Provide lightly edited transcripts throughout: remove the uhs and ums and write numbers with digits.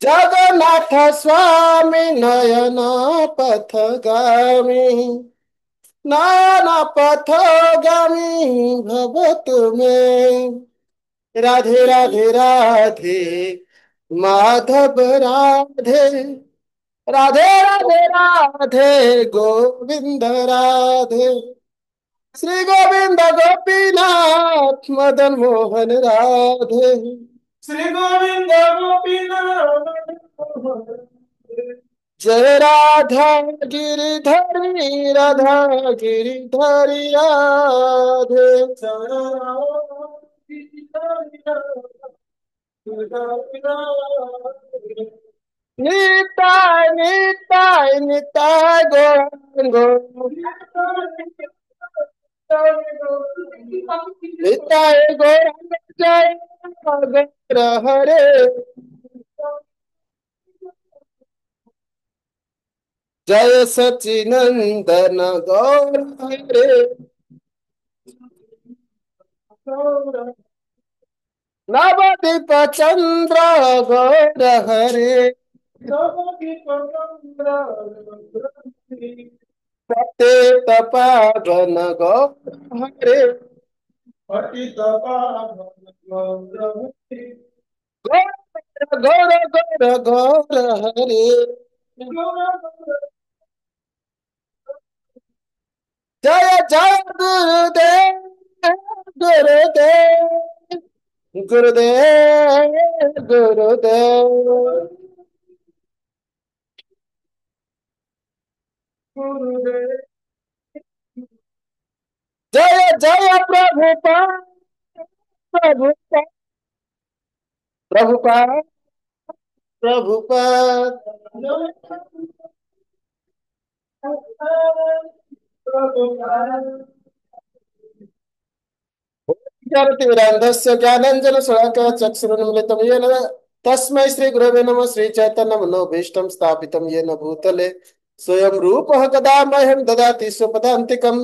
जगन्नाथ स्वामी नयन पथगामी नयन पथगामी भव तुम्हें। राधे राधे राधे माधव राधे राधे राधे राधे गोविंद राधे श्री गोविंद गोपीनाथ मदन मोहन राधे श्री गोविंद गोपीनाथ। जय राधा गिरिधरी राधा गिरिधरी राधे निताय निताय निताय गौर गौर निताय गौर जय गौर हरे जय सचिनंदन गौर हरे नवदीप चंद्र गौर हरे पतित पावन गौर हरे पतित पावन गौर हरे गौर गौर गौर हरे जय जय गुरुदेव गुरुदेव गुरुदेव गुरुदेव गुरुदेव जय जय प्रभुपाद प्रभुपाद प्रभुपाद प्रभुपाद ज्ञानतिमिरान्धस्य ज्ञानाञ्जनशलाकया चक्षुरुन्मिलितं येन तस्मै श्रीगुरवे नमः। श्रीचैतन्यमनोभीष्टं स्थापितं येन भूतले स्वयं रूपः कदा मह्यं ददाति स्वपदान्तिकम्।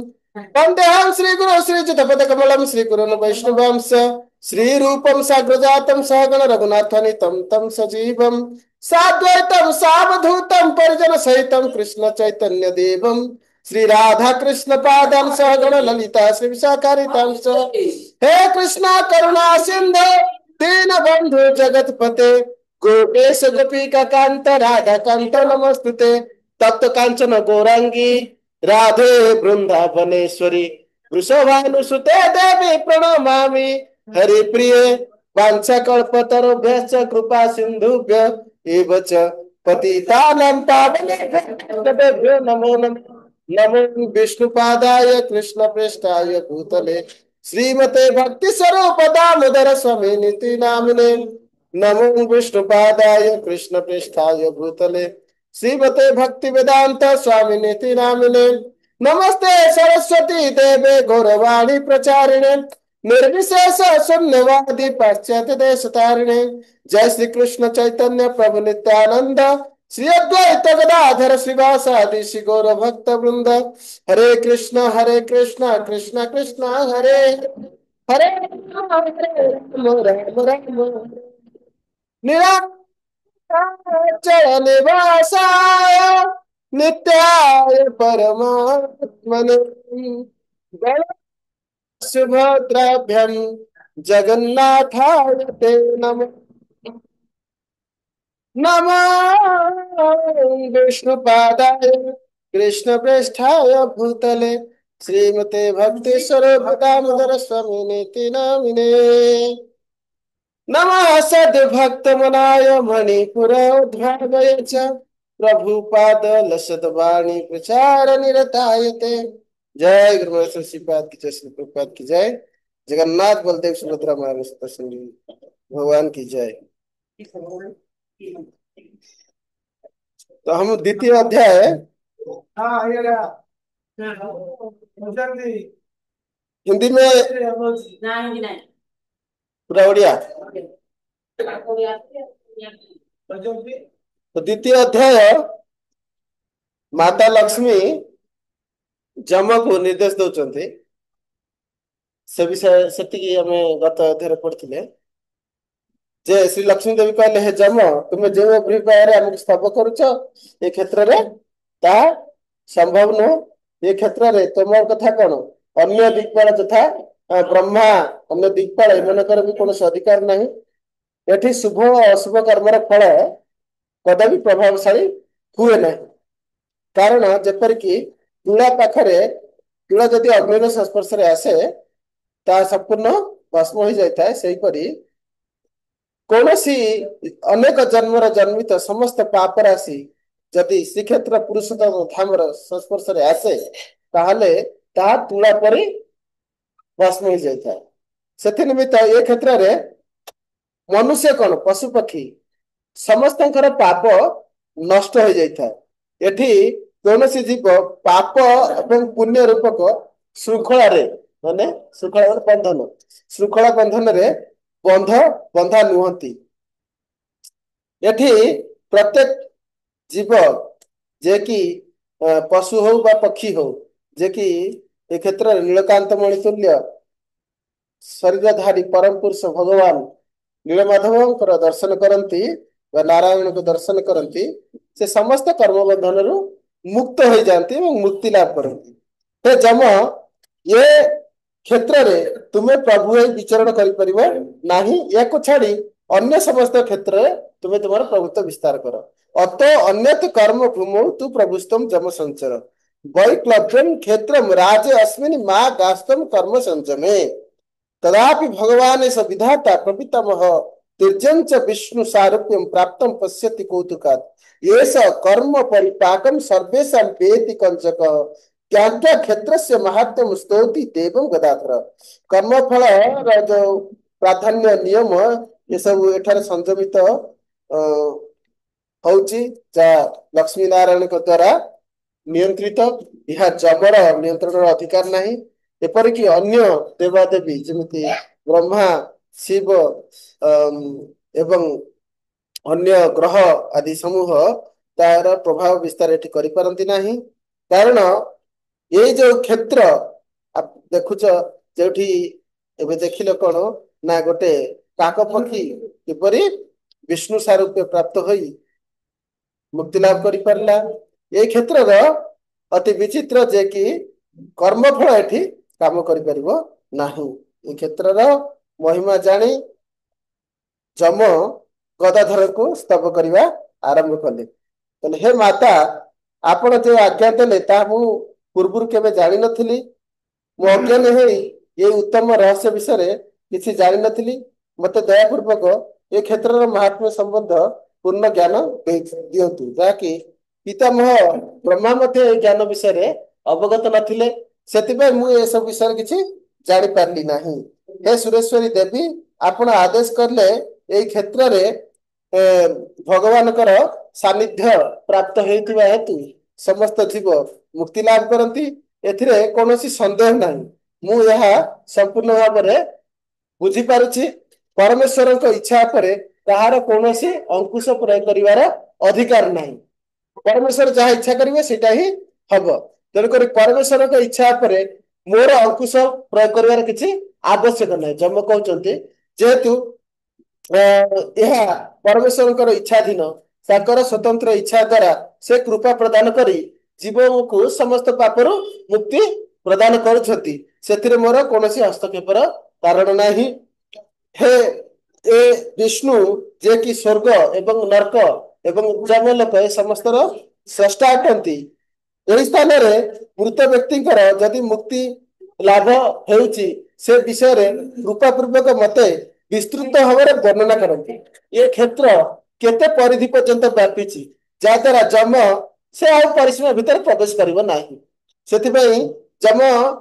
वन्देऽहं श्रीगुरो श्रीयुतपदकमलं श्रीगुरोन् वैष्णवांश्च श्रीरूपं साग्रजातं सहगण रघुनाथान्वितं तं सजीवं साद्वैतं सावधूतं परिजनसहितं कृष्ण चैतन्य देवं श्री राधा कृष्ण पादान सहगण ललिता श्री विशाखारितांश्च। हे कृष्णा करुणा सिंधु दीन बंधु जगत पते गोपेश गोपिका कांत राधा कांत नमस्तुते। तप्त कांचन गौरांगी राधे वृंदावनेश्वरी वृषभानुसुते देवी प्रणमामि। हरि प्रिय वाञ्छाकल्पतरुभ्यश्च कृपा सिन्धुभ्य एव च पतितानां पावनेभ्यो नमो नमः। नमो विष्णुपादाय कृष्ण पृष्ठाय भूतले श्रीमते भक्ति स्वरूप दामोदर स्वामी नीति नामिने। नमो विष्णुपादाय कृष्ण पृष्ठाय भूतले श्रीमते भक्ति वेदांत स्वामी नीति नामिने। नमस्ते सरस्वती देवे गौरवाणी प्रचारिणे निर्विशेष शून्यवादी पाश्चात्य देश तारिणे। जय श्री कृष्ण चैतन्य प्रभु नित्यानंद श्री अद्वैत गदाधर श्रीवासादि श्री गौर भक्त वृंद। हरे कृष्ण कृष्ण कृष्ण हरे हरे राम राम राम निराचल निवासाय नित्याय परमात्मने सुभद्राभ्यां जगन्नाथाय ते नमः। नमो विष्णुपादाय कृष्णप्रेष्ठाय भूतले श्रीमते भक्ति स्वरूप दामोदर स्वामी नीति नामिने। नमः सद्भक्तमनाय मणिपुरोद्भावय च प्रभुपाद लसद्वाणी प्रचार निरताय ते। जय गुरु श्रीपाद की जय, श्री प्रभुपाद की जय। जगन्नाथ बलदेव सुभद्रा महाराज भगवान की जय। तो हम द्वितीय अध्याय हिंदी में पूरा उड़िया। तो द्वितीय अध्याय माता लक्ष्मी जमକୁ निर्देश दौरान से विषय से गत अध्याय पढ़ते जे श्री लक्ष्मी देवी कहले हे जम तुम जो अभिप्राय आमको स्तव करुच ए क्षेत्र में ता संभव नुह ए क्षेत्र में तुम कथा कौन अन्य दिक्पाल तथा ब्रह्मा अन्य दिक्पाल एमनकर भी कौन अधिकार नहीं एठी शुभ और अशुभ कर्मर फल कदापि प्रभावशाली हुए ना कारण जेपरिक तुला पाखरे तुला जदि अग्नि संस्पर्श आसे ता संपूर्ण भस्म हो जाता है सेहीपरि कौन सी अनेक जन्मर जन्मित समस्त पाप राशि जदि श्रीक्षेत्र पुरुषोत्तम धामर संस्पर्श आसे ताहले ता तुला परि भस्म हो जाता है से निमित्त ए क्षेत्र में मनुष्य कौन पशु पक्षी समस्त पाप नष्ट हो जाता है एठी कौन सी जीव पाप एवं पुण्य रूपक श्रृंखला माने श्रृंखला बंधन श्रृंखला बंधन रे बंध बंधा नुहति एठी प्रत्येक जीव जे कि पशु हो बा पक्षी हो जे कि ए क्षेत्र नीलकांत मणितुल्य शरीरधारी परम पुरुष भगवान नीलमाधव दर्शन करती नारायण को दर्शन करती से समस्त कर्म बंधन रु मुक्त हो जाती मुक्ति लाभ करती हे जम ये क्षेत्र में तुम्हें प्रभु विचरण कर छाड़ी अन्य समस्त क्षेत्र में तुम्हें तुम प्रभुत्व विस्तार कर अत अन्य कर्म भूमौ तु प्रभुस्तम जम संचर वैक्लव्यम क्षेत्र राजे अस्मिन् माँ गास्तम कर्म संचमे तदापि भगवान स विधाता प्रपितामह तिर्यंच विष्णु सारूप्यम प्राप्तम पश्यति कौतुकात् येष कर्म परिपाकम सर्वेषां वेति कंचक त्याज्ञा क्षेत्र से महात्म स्तौति देवम गदाधर कर्मफल जो प्राधान्य नियम ये सब एठारे संजमित होउची जा लक्ष्मी नारायण को द्वारा नियंत्रित यह जबर नियंत्रण अधिकार नहीं एपरिक अन्य देवादेवी जमीती ब्रह्मा शिव एवं अन्य ग्रह आदि समूह तार प्रभाव विस्तार एठी करि पारंती नाही कारण ये जो क्षेत्र आप देखुच जो देखिल कौन ना गोटे काक पक्षी किपरि विष्णु सारूप्य प्राप्त होई मुक्ति लाभ कर पारला ये क्षेत्र अति विचित्र जे कि कर्मफल एठी काम करि परिबो नाही ये क्षेत्र महिमा जानी जम गदाधर को स्तव करने आरंभ कले तो हे माता आपण जो आज्ञा देले पूर्व केवे जानी नथिली मो अज्ञान है ये उत्तम रहस्य विषय किसी जानी नथिली मते दयापूर्वक ये क्षेत्र महात्म्य संबंध पूर्ण ज्ञान दिंतु जहाँकि पितामह ब्रह्मा मध्य ज्ञान विषय अवगत नथिले सेतिबे मु ए सब विषय किछि जानि पारली नाही हे सुरेश्वरी देवी आपण आदेश करले ए क्षेत्र रे भगवान सानिध्य प्राप्त होइतिबा हेतु समस्त जीव मुक्ति लाभ करती एथिरे कौनसी संदेह नहीं मु यह संपूर्ण भाव में बुझी पारुछि परमेश्वर इच्छा पर कहार कौनसी अंकुश प्रयोग करिवार अधिकार नहीं परमेश्वर जहाँ इच्छा करेंगे सेटा ही हम तेणुक परमेश्वर इच्छा पर मोर अंकुश प्रयोग करिवार किछि आवश्यक नहीं जम कहते जेहेतु यह परमेश्वर इच्छाधीन ताकर स्वतंत्र इच्छा द्वारा से कृपा प्रदान करी जीवन को समस्त पापर मुक्ति प्रदान कर मोर कौन हस्तक्षेपर कारण नहीं हे ए विष्णु जे कि स्वर्ग एवं नरक एवं जमलोक ए समस्त स्रष्टा अटंती यही स्थान मृत व्यक्ति जदि मुक्ति लाभ होउची से विषय रे कृपापूर्वक मते विस्तृत भाव वर्णना करती ये क्षेत्र केते परिधि पर्यंत व्यापी जहाद्वारा जम से आ परिसीमा भितर प्रवेश करिवो नाही सेतिबई जम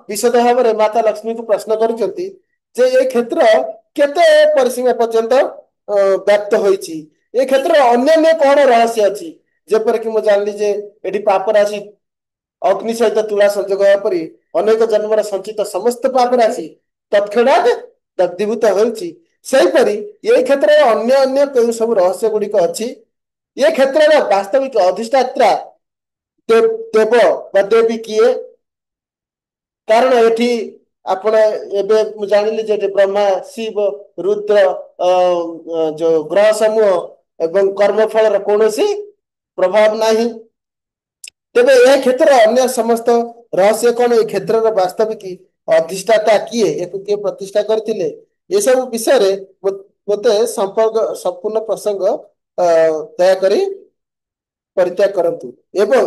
विशद भाव में माता लक्ष्मी को प्रश्न करचंती जे ये क्षेत्र केते परिसीमा पर्यंत व्याप्त होईची ये क्षेत्र अन्य कौन रहस्य अच्छी जेपर कि मु जानली जे एठी पाप राशि अग्नि सहित तुला संजोग परी अनेक जन्मर संचित समस्त पाप राशि तत्क्षणात दग्धीभूत होईची सेहीपरि ये क्षेत्र में अन्य अन्य कई सब रहस्य गुड़िक अच्छी ये क्षेत्र में वास्तविक अधिष्ठात्रा देव बा देवी किए कारण एठी आपण एबे जानिले जे ब्रह्मा शिव रुद्र जो ग्रह समूह एवं कर्मफल कौन प्रभाव नहीं। तेरे यह क्षेत्र अन्य समस्त रहस्य कौन ये क्षेत्र वास्तविक अधिष्ठाता किए एक किए प्रतिष्ठा करते ये सब विषय रे मते संपर्क संपूर्ण प्रसंग दयाकरी परित्याग करंतु एवं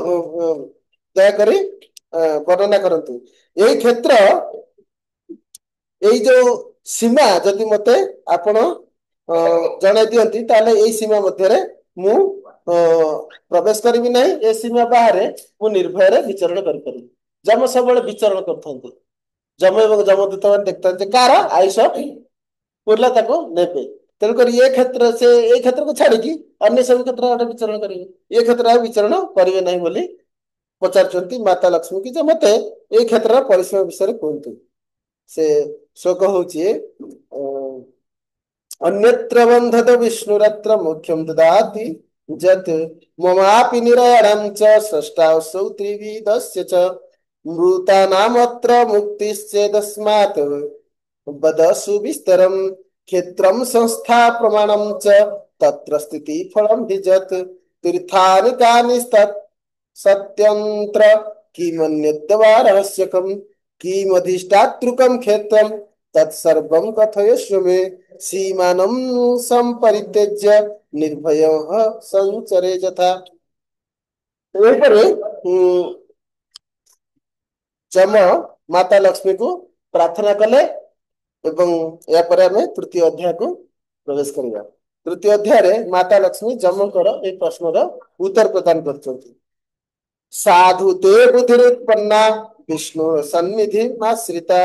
दयाकरी वर्णना करंतु यही क्षेत्र यही जो सीमा जदि मते आपण जणाई दियंती ताले यही सीमा मध्यरे मु प्रवेश करिवि नहीं ए सीमा बाहर मु निर्भय रे विचरण करि परिबि। जम सबले विचरण करथांती जम एवं जमदूत मान देखते कार आयुष पुरला ताको नेबे तेणुकर ये क्षेत्र से ये क्षेत्र को छाड़ी अन्य सब क्षेत्र आटे विचरण करेंगे ये क्षेत्र विचरण करेंगे नहीं बोली पचार माता लक्ष्मी की मते ये क्षेत्र परिश्रम विषय कहतु से शोक हूँ अन्यत्र बंधत विष्णुरत्र मुख्यम ददाति जत ममापि निरायाणं च स्रष्टासौ त्रिविधस्य च मृतानामत्र मुक्तिश्चेदस्मात् वद सुविस्तरं क्षेत्रं संस्था प्रमाणं च तत्र स्थिति फलं भिजत तीर्थानि कानि सत्यंत्र किमन्यद्वा रहस्यकं किमधिष्ठातृकं क्षेत्रं तत्सर्वं कथयस्व मे सीमानं संपरित्यज्य निर्भयः संचरे यथा। एपरे जम माता लक्ष्मी को प्रार्थना कले एवं या पर आम तृतीय अध्याय को प्रवेश करवा। तृतीय अध्याय रे माता लक्ष्मी जमकर ए प्रश्नर उत्तर प्रदान कर साधु ते बुद्धिरुत्पन्ना विष्णु सन्निधि आश्रिता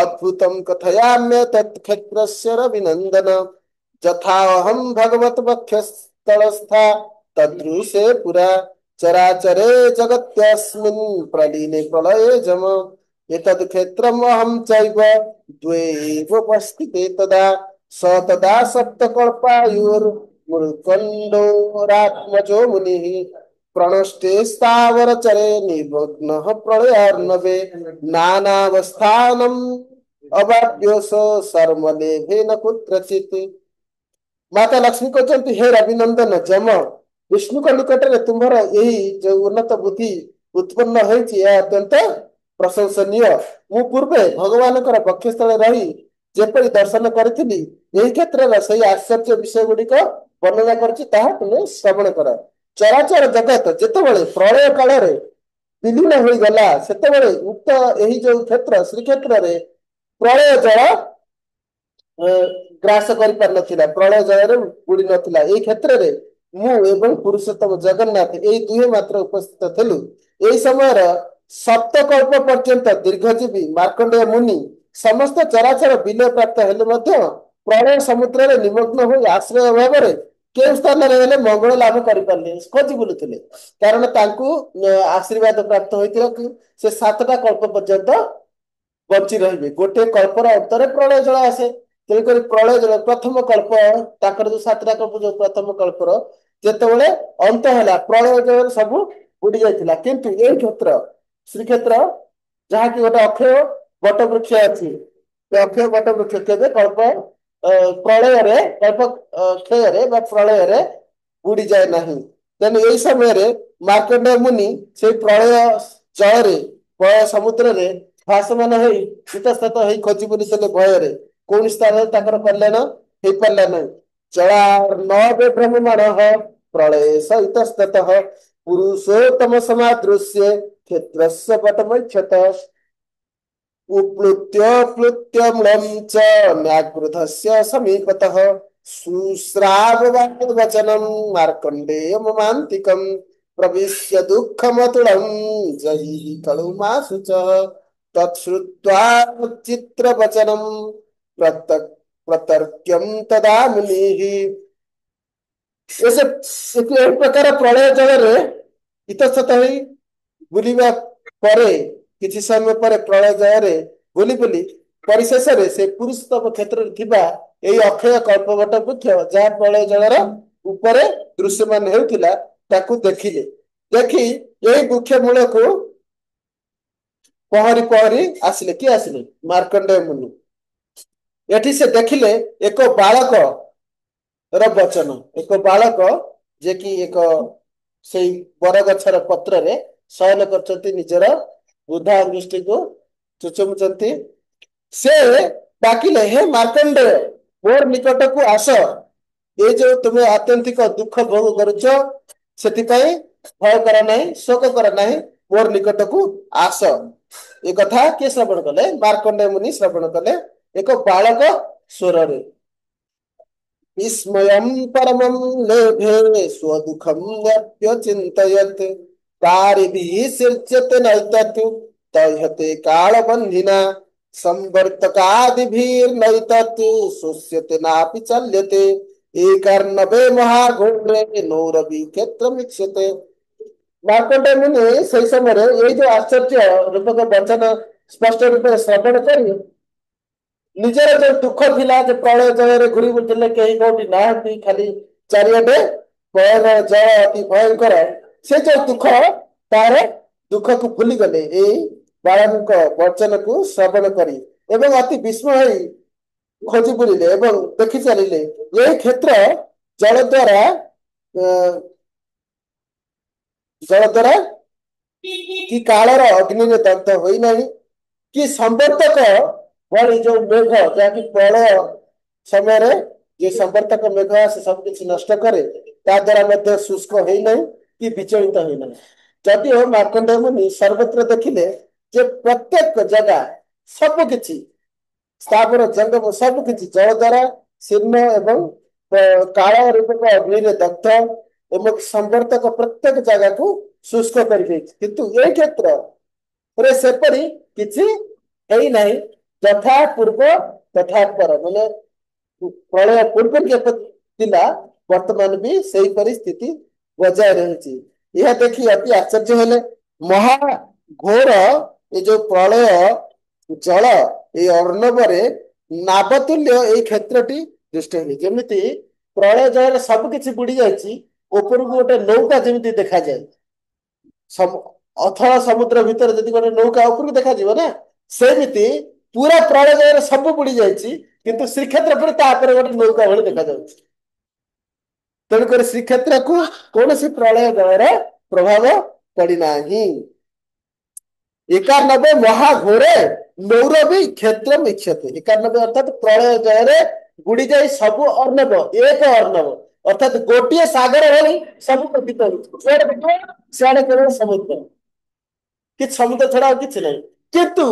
अद्भुतम कथयाम्य तत्क्षेत्रस्य रविनंदन जथाहम भगवत वक्षस्थलस्था तदृशे पुरा चराचरे जगत्यस्मिन् प्रलीने प्रलये जम एतद् क्षेत्रम् अहं चैव द्वैवोपस्थिते तदा स तदा सप्तकल्पायुर्मृकण्डोरात्मजो मुनिः प्रणष्टे स्थावरचरे निमग्नः प्रलयार्णवे नानावस्थानम् अवाप्योऽस सर्वलेभेन कुत्रचित्। माता लक्ष्मी कहते हे रविनंदन जम विष्णु का निकट में तुम्हारा यही जो उन्नत बुद्धि उत्पन्न होती है अत्यंत प्रशंसनीय। मु पूर्वे भगवान वक्षस्थल रही जेपरी दर्शन करी यही क्षेत्र से आश्चर्य विषय गुड़िक वर्णना कर श्रवण कर। चराचर जगत जितेबाला प्रलय काल विलीन हो गला से उक्त यही जो क्षेत्र श्रीक्षेत्र में प्रलय जल ग्रास कर पार नथिला प्रलय जल बुड़ी नथिला एई क्षेत्र रे मु एवं पुरुषोत्तम जगन्नाथ एई दुहे मात्र उपस्थित थिलु। एई समय सप्तकल्प पर्यंत दीर्घजीवी मार्कंडेय मुनि समस्त चराचर विलय प्राप्त हेले मध्य प्रलय समुद्र रे निमग्न हो आश्रय अभाव रे के स्थान रे मंगल लाभ कर पारले खोजी बुलुथिले कारण तांकु आशीर्वाद प्राप्त होइतिला कि से सातटा कल्प पर्यंत बची रहिबे गोटे कल्पर अंतरे प्रलय जल आसे तेणुक प्रलय जल प्रथम कल्प ताकर जो सातटा कल्प जो प्रथम कल्पर जेतेबेले अंत है प्रलय जल सब बुड़ी जाइतिला किंतु ए क्षेत्र श्रीक्षेत्र जहाँ कि गोटे अक्षय बट वृक्ष अच्छी अक्षय बट वृक्ष केवे कल्प प्रलय रे कल्प क्षय रे प्रलय रे बुड़ी जाए नहीं तेणु यही समय मार्कंडेय मुनि से प्रलय जल रे प्रलय समुद्र रे भाषमान इतस्तत हो खोजी बुलूले भय कौन स्थान कल्याण हो पारा ना चला भ्रममाण प्रलय सहितस्तत पुरुषोत्तम समादृश्य क्षेत्र पटमक्षत उप्लुत्य प्लुत्य मूलम च न्यागृधस्य समीपतः सुश्राववाक्यवचनं मार्कण्डेय ममान्तिकं प्रविश्य दुःखमतुलं जहि कलुमासु च तत्श्रुत्वा चित्रवचनं प्रतर्क्यं तदा मुनिः। ऐसे एक प्रकार प्रलय जल रे इतस्तत होई बुलिबा परे किछि समय पर प्रलय जल रे बुली बुली परिशेष रे से पुरुषोत्तम क्षेत्र थिबा एई अक्षय कल्पवट वृक्ष जहाँ प्रलय जलर ऊपर दृश्यमान हेउथिला ताकू देखिले देखि एई वृक्ष मूल को पहरी पहरी आसिले किए आसिले मार्कंडेय मुनि एठी से देखिले एक बालक वचन एक बालक जे कि एक से बरगछर पत्र रे शयन करचंती निजर वृद्धा अंगुष्ठी को चुचुमुचंती से डाकिले हे मार्कंडेय मोर निकट को आस ये जो तुम्हें आत्यंतिक दुख भोग करुच से भय कर ना शोक कर ना मोर निकट को आस ये कथा किए श्रवण कले मार्कंडेय मुनि श्रवण कले एक बालक स्वर रे विस्मयं परमं लेभे स्वदुःखं व्यचिन्तयत् पारिभिः सिर्ज्यते नैतत् तह्यते कालबन्धिना संवर्तकादिभिर्नैतत् शुष्यते नापि चल्यते एकर्णवे महाघोरे नौरवि क्षेत्रमीक्ष्यते मार्कंडेय मुनि ସେହି ସମୟରେ ଏଇ ଯୋଉ ଆଶ୍ଚର୍ଯ୍ୟ ରୂପକ ବଚନ ସ୍ପଷ୍ଟ ରୂପେ ଶ୍ରବଣ କରି ନିଜର ଯୋଉ ଦୁଃଖ ଥିଲା ଯେ ପ୍ରଳୟ ଜଳରେ ଘୁରି ବୁଲୁଥିଲେ କେହି କୋଉଠି ନାହାନ୍ତି ଖାଲି ଚାରିଆଡେ ଭୟର ଜଳ ଅତି ଭୟଙ୍କର ସେ ଯୋଉ ଦୁଃଖ ତାର ଦୁଃଖକୁ ଭୁଲିଗଲେ ଏଇ ବାଳକଙ୍କ ବଚନକୁ ଶ୍ରବଣ କରି ଏବଂ ଅତି ବିସ୍ମୟ ହୋଇ ଖୋଜି ବୁଲିଲେ ଏବଂ ଦେଖି ଚାଲିଲେ ଏଇ କ୍ଷେତ୍ର ଜଳ ଦ୍ୱାରା କି କାଳର ଅଗ୍ନିରେ ଦଗ୍ଧ ହୋଇନାହିଁ କି ସମ୍ବର୍ତ୍ତକ ଭଳି ଯୋଉ ମେଘ ଯାହାକି ପ୍ରଳୟ ସମୟରେ ଯେ ସମ୍ବର୍ତ୍ତକ ମେଘ ଆସେ ସବୁ କିଛି ନଷ୍ଟ କରେ ତା ଦ୍ୱାରା ମଧ୍ୟ ଶୁଷ୍କ ହେଇନାହିଁ କି ବିଚଳିତ ହେଇନାହିଁ ଯଦିଓ ମାର୍କଣ୍ଡେୟ ମୁନି ସର୍ବତ୍ର ଦେଖିଲେ ଯେ ପ୍ରତ୍ୟେକ ଜାଗା ସବୁ କିଛି ସ୍ଥାବର ଜଙ୍ଗମ ସବୁ କିଛି ଜଳ ଦ୍ୱାରା ଶୀର୍ଣ୍ଣ ଏବଂ କାଳ ରୂପକ ଅଗ୍ନିରେ ଦଗ୍ଧ ଏବଂ ସମ୍ବର୍ତ୍ତକ ପ୍ରତ୍ୟେକ ଜାଗାକୁ ଶୁଷ୍କ କରିଦେଇଛି କିନ୍ତୁ ଏ କ୍ଷେତ୍ରରେ ସେପରି କିଛି ହେଇନାହିଁ ଯଥା ପୂର୍ବ ତଥା ପର ମାନେ ପ୍ରଳୟ ପୂର୍ବରୁ ଯେପରି ଥିଲା ବର୍ତ୍ତମାନ ବି ସେହିପରି ସ୍ଥିତି ବଜାୟ ରହିଛି ଏହା ଦେଖି ଅତି ଆଶ୍ଚର୍ଯ୍ୟ ହେଲେ ମହା ଘୋର ଏ ଯୋଉ ପ୍ରଳୟ ଜଳ ଏଇ ଅର୍ଣ୍ଣବରେ ନାବତୁଲ୍ୟ ଏଇ କ୍ଷେତ୍ରଟି ଦୃଷ୍ଟି ହେଲେ ଯେମିତି ପ୍ରଳୟ ଜଳରେ ସବୁ କିଛି ବୁଡି ଯାଇଛି ଉପରକୁ ଗୋଟେ ନୌକା ଯେମିତି ଦେଖାଯାଏ ଅଥଳ ସମୁଦ୍ର ଭିତରେ ଯଦି ଗୋଟେ ନୌକା ଉପରକୁ ଦେଖାଯିବ ନା ସେମିତି ପୁରା ପ୍ରଳୟ ଜଳରେ ସବୁ ବୁଡି ଯାଇଛି କିନ୍ତୁ ଶ୍ରୀକ୍ଷେତ୍ର ପରେ ତାପରେ ଗୋଟେ ନୌକା ଭଳି ଦେଖାଯାଉଛି ତେଣୁକରି ଶ୍ରୀକ୍ଷେତ୍ରକୁ କୌଣସି ପ୍ରଳୟ ଜଳର ପ୍ରଭାବ ପଡିନାହିଁ एकानबे महाघोरे नौरवी क्षेत्र इच्छते एकानबे अर्थात प्रलय जय बुड़ी जाए सब अर्णव एक अर्णव अर्थात गोटे सागर भली सब प्रतीत सियाड़े केवल समुद्र कि समुद्र छड़ा किसी ना किंतु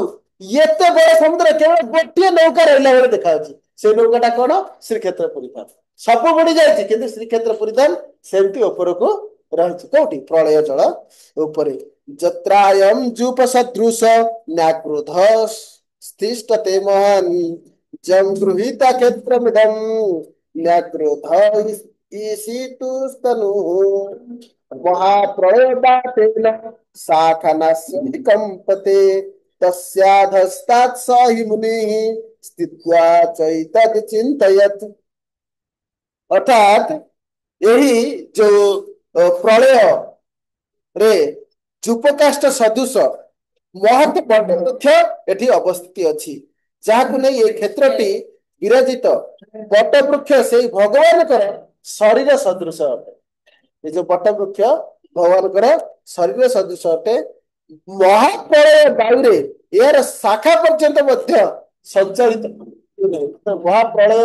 एत बड़ समुद्र केवल गोटे नौका रहा बेले देखा से नौकाटा कौन श्रीक्षेत्र परिधान सब बुड़ी जाए कि श्रीक्षेत्र परिधान सेमती उपरको रही कौटी प्रलय जल उपरे जत्रायं जूप सदृश न्याक्रोध स्तिष्ठते महान् जं गृहीता क्षेत्रमिदं न्याक्रोध ईशितुस्तनुः महाप्रलयदातेन शाखानस्य विकम्पते तस्याधस्तात् स हि मुनिः स्थित्वा चैतद् चिन्तयत् अर्थात यही जो प्रलय रे चुपकाष्ट सदृश महत वृक्ष एठी अवस्थित अछि जहाकु नै ए क्षेत्रटी विराजित बट वृक्ष से भगवान शरीर सदृश अटे ये जो बट वृक्ष भगवान शरीर सदृश अटे महाप्रलय वायु यार शाखा पर्यंत संचालित महाप्रलय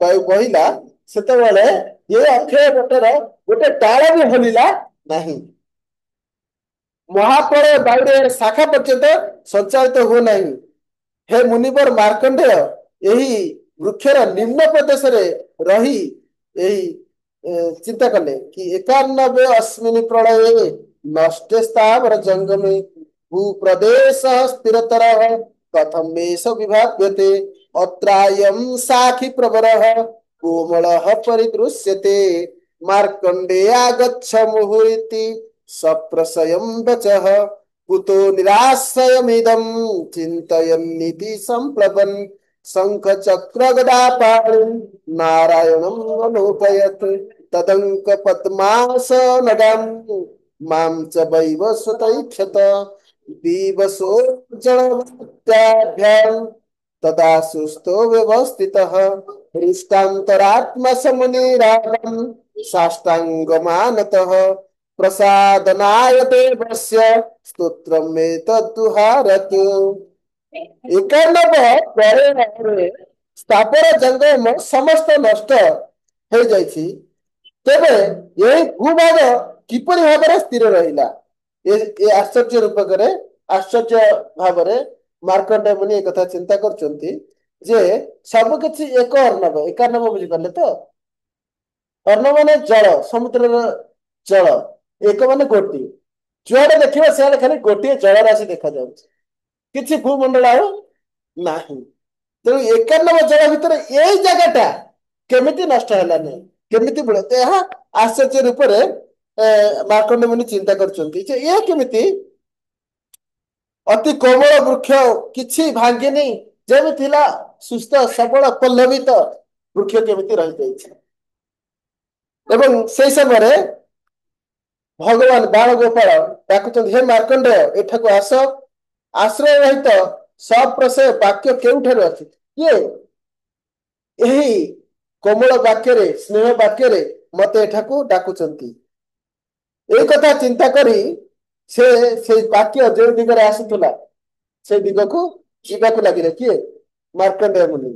वायु बहिला सेतेबेले ये अक्षय बटर गोटे डाल भी हलिला नहीं महाप्रलय वायु शाखा पर्यंत संचालित हो नहीं हे मुनिवर मार्कंडेय यही वृक्षर निम्न प्रदेश रही यही चिंता कले कि 91 अस्मिन् प्रलये नष्टे स्थावर जंगमे भूप्रदेश स्थिरतर कथम मेष विभाव्यते अत्रायं साखी प्रवरः कोमलः परिदृश्यते मार्कंडेया गच्छ मुहुरिति सप्रशयं वचः कुतो निराश्रयमिदं चिन्तयन्निति संप्लवन् शंख चक्र गदा पाणिं नारायणं अलोकयत् तदंक पद्मासनदां मां च वैवस्वतैक्षत दिवसो जलभ्यां तदा सुस्थो व्यवस्थितः हृष्टान्तरात्मसमुनिरागं साष्टाङ्गमानतः प्रसादनाय देवस्य स्तोत्रं मे तद्दुहारतु। ଏକାନବ ପରିଣାମରେ ସ୍ଥାବର ଜଙ୍ଗମ ସମସ୍ତ ନଷ୍ଟ ହୋଇଯାଇଛି। ତେବେ ଏହି ଭୂଭାଗ କିପରି ଭାବରେ ସ୍ଥିର ରହିଲା? ଏ ଆଶ୍ଚର୍ଯ୍ୟ ରୂପକରେ ଆଶ୍ଚର୍ଯ୍ୟ ଭାବରେ ମାର୍କଣ୍ଡେୟ ମୁନି ଏକଥା ଚିନ୍ତା କରୁଛନ୍ତି ଯେ ସବୁ କିଛି ଏକ ଅର୍ଣ୍ଣବ। ଏକାନବ ବୁଝିପାରିଲେ ତ? ଅର୍ଣ୍ଣ ମାନେ ଜଳ, ସମୁଦ୍ରର ଜଳ। ଏକ ମାନେ ଗୋଟିଏ। ଯୁଆଡେ ଦେଖିବ ସିଆଡେ ଖାଲି ଗୋଟିଏ ଜଳରାଶି ଦେଖାଯାଉଛି, କିଛି ଭୂମଣ୍ଡଳ ଆଉ ନାହିଁ। ତେଣୁ ଏକାନବ ଜଳ ଭିତରେ ଏଇ ଜାଗାଟା କେମିତି ନଷ୍ଟ ହେଲାନି, କେମିତି ଏହା ଆଶ୍ଚର୍ଯ୍ୟ ରୂପରେ ମାର୍କଣ୍ଡେୟ ମୁନି ଚିନ୍ତା କରୁଛନ୍ତି ଯେ ଏ କେମିତି ଅତି କୋମଳ ବୃକ୍ଷ କିଛି ଭାଙ୍ଗିନି, ଯେମିତି ଥିଲା ସୁସ୍ଥ ସବଳ ପଲ୍ଲବିତ ବୃକ୍ଷ କେମିତି ରହିଯାଇଛି। ଏବଂ ସେଇ ସମୟରେ ଭଗବାନ ବାଳଗୋପାଳ ଡାକୁଛନ୍ତି, ହେ ମାର୍କଣ୍ଡେୟ ଏଠାକୁ ଆସ। ଆଶ୍ରୟ ରହିତ ସପ୍ରଶୟ ବାକ୍ୟ କେଉଁଠାରୁ ଅଛି? କିଏ ଏହି କୋମଳ ବାକ୍ୟରେ, ସ୍ନେହ ବାକ୍ୟରେ ମତେ ଏଠାକୁ ଡାକୁଛନ୍ତି? এই କଥା ଚିନ୍ତା କରି ସେ ସେଇ ବାକ୍ୟ ଯେଉଁ ଦିଗରେ ଆସୁଥିଲା ସେ ଦିଗକୁ ଯିବାକୁ ଲାଗିଲେ। କିଏ? ମାର୍କଣ୍ଡେୟ ମୁନି।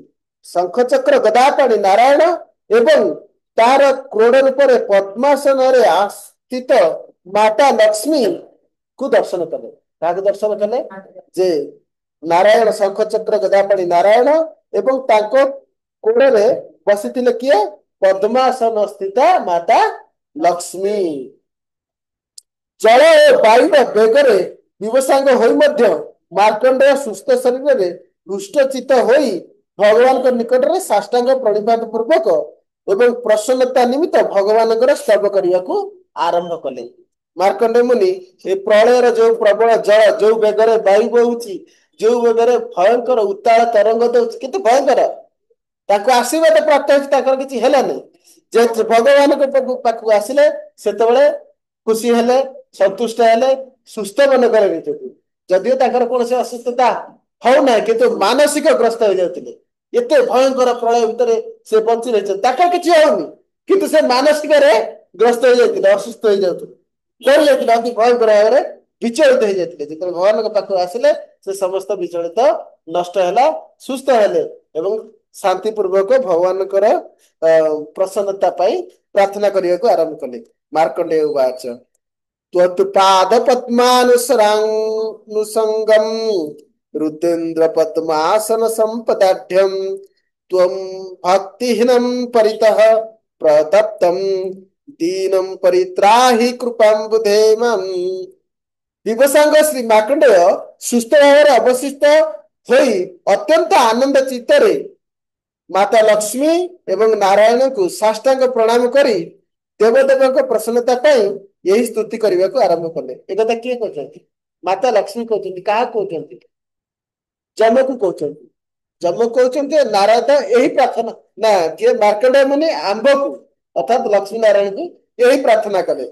ଶଙ୍ଖଚକ୍ର ଗଦାପାଣି ନାରାୟଣ ଏବଂ ତାର କ୍ରୋଡ଼ ରୂପରେ ପଦ୍ମାସନରେ ଆସ୍ଥିତ ମାତା ଲକ୍ଷ୍ମୀ କୁ ଦର୍ଶନ କଲେ। କାହାକୁ ଦର୍ଶନ କଲେ? ଯେ ନାରାୟଣ, ଶଙ୍ଖଚକ୍ର ଗଦାପାଣି ନାରାୟଣ ଏବଂ ତାଙ୍କ କୋଡ଼ରେ ବସିଥିଲେ କିଏ? ପଦ୍ମାସନ ସ୍ଥିତ ମାତା ଲକ୍ଷ୍ମୀ। ଜଳ ଓ ବାୟୁର ବେଗରେ ବିବସାଙ୍ଗ ହୋଇ ମଧ୍ୟ ମାର୍କଣ୍ଡେୟ ସୁସ୍ଥ ଶରୀରରେ ହୃଷ୍ଟଚିତ ହୋଇ ଭଗବାନଙ୍କ ନିକଟରେ ସାଷ୍ଟାଙ୍ଗ ପ୍ରଣିପାତ ପୂର୍ବକ ଏବଂ ପ୍ରସନ୍ନତା ନିମିତ୍ତ ଭଗବାନଙ୍କର ସ୍ତବ କରିବାକୁ ଆରମ୍ଭ କଲେ। ମାର୍କଣ୍ଡେୟ ମୁନି ଏ ପ୍ରଳୟର ଯୋଉ ପ୍ରବଳ ଜଳ, ଯୋଉ ବେଗରେ ବାୟୁ ବହୁଛି, ଯୋଉ ବେଗରେ ଭୟଙ୍କର ଉତ୍ତାଳ ତରଙ୍ଗ ଦଉଛି, କିନ୍ତୁ ଭୟଙ୍କର, ତାଙ୍କୁ ଆଶୀର୍ବାଦ ପ୍ରାପ୍ତ ହେଉଛି, ତାଙ୍କର କିଛି ହେଲାନି। ଯେ ଭଗବାନଙ୍କ ପାଖକୁ ଆସିଲେ ସେତେବେଳେ ଖୁସି ହେଲେ, ସନ୍ତୁଷ୍ଟ ହେଲେ, ସୁସ୍ଥ ମନେ କଲେ ନିଜକୁ। ଯଦିଓ ତାଙ୍କର କୌଣସି ଅସୁସ୍ଥତା ହଉନାହିଁ, କିନ୍ତୁ ମାନସିକ ଗ୍ରସ୍ତ ହେଇଯାଉଥିଲେ। ଏତେ ଭୟଙ୍କର ପ୍ରଳୟ ଭିତରେ ସେ ବଞ୍ଚି ରହିଛନ୍ତି, ତାଙ୍କର କିଛି ହଉନି, କିନ୍ତୁ ସେ ମାନସିକରେ ଗ୍ରସ୍ତ ହେଇଯାଇଥିଲେ, ଅସୁସ୍ଥ ହେଇଯାଉଥିଲେ, ଡରି ଯାଇଥିଲେ, ଅତି ଭୟଙ୍କର ଭାବରେ ବିଚଳିତ ହେଇଯାଇଥିଲେ। ଯେତେବେଳେ ଭଗବାନଙ୍କ ପାଖକୁ ଆସିଲେ ସେ ସମସ୍ତ ବିଚଳିତ ନଷ୍ଟ ହେଲା, ସୁସ୍ଥ ହେଲେ ଏବଂ ଶାନ୍ତି ପୂର୍ବକ ଭଗବାନଙ୍କର ପ୍ରସନ୍ନତା ପାଇଁ ପ୍ରାର୍ଥନା କରିବାକୁ ଆରମ୍ଭ କଲେ। ମାର୍କଣ୍ଡେୟ ଉବାଚ त्वत्पाद पद्मानुसरानुसंगम रुद्रेन्द्र पद्मासन संपदाढ्यम त्वं भक्तिहीनं परितः प्रतप्तं दीनं परित्राहि कृपां बुधे मम। दिवसांग श्री मार्कंडेय सुस्थ भाव अवशिष्ट होई अत्यंत आनंद चित्तरे माता लक्ष्मी एवं नारायण को साष्टांग प्रणाम करी देवदेव प्रसन्नता यही स्तुति करने को आरंभ कले। एक किए कहते? माता लक्ष्मी कहते, क्या कहते? जम को कहते, जम कहते नारद यही प्रार्थना ना किए मार्कंडेय मुनि आंब को अर्थात लक्ष्मी नारायण को यही प्रार्थना कले।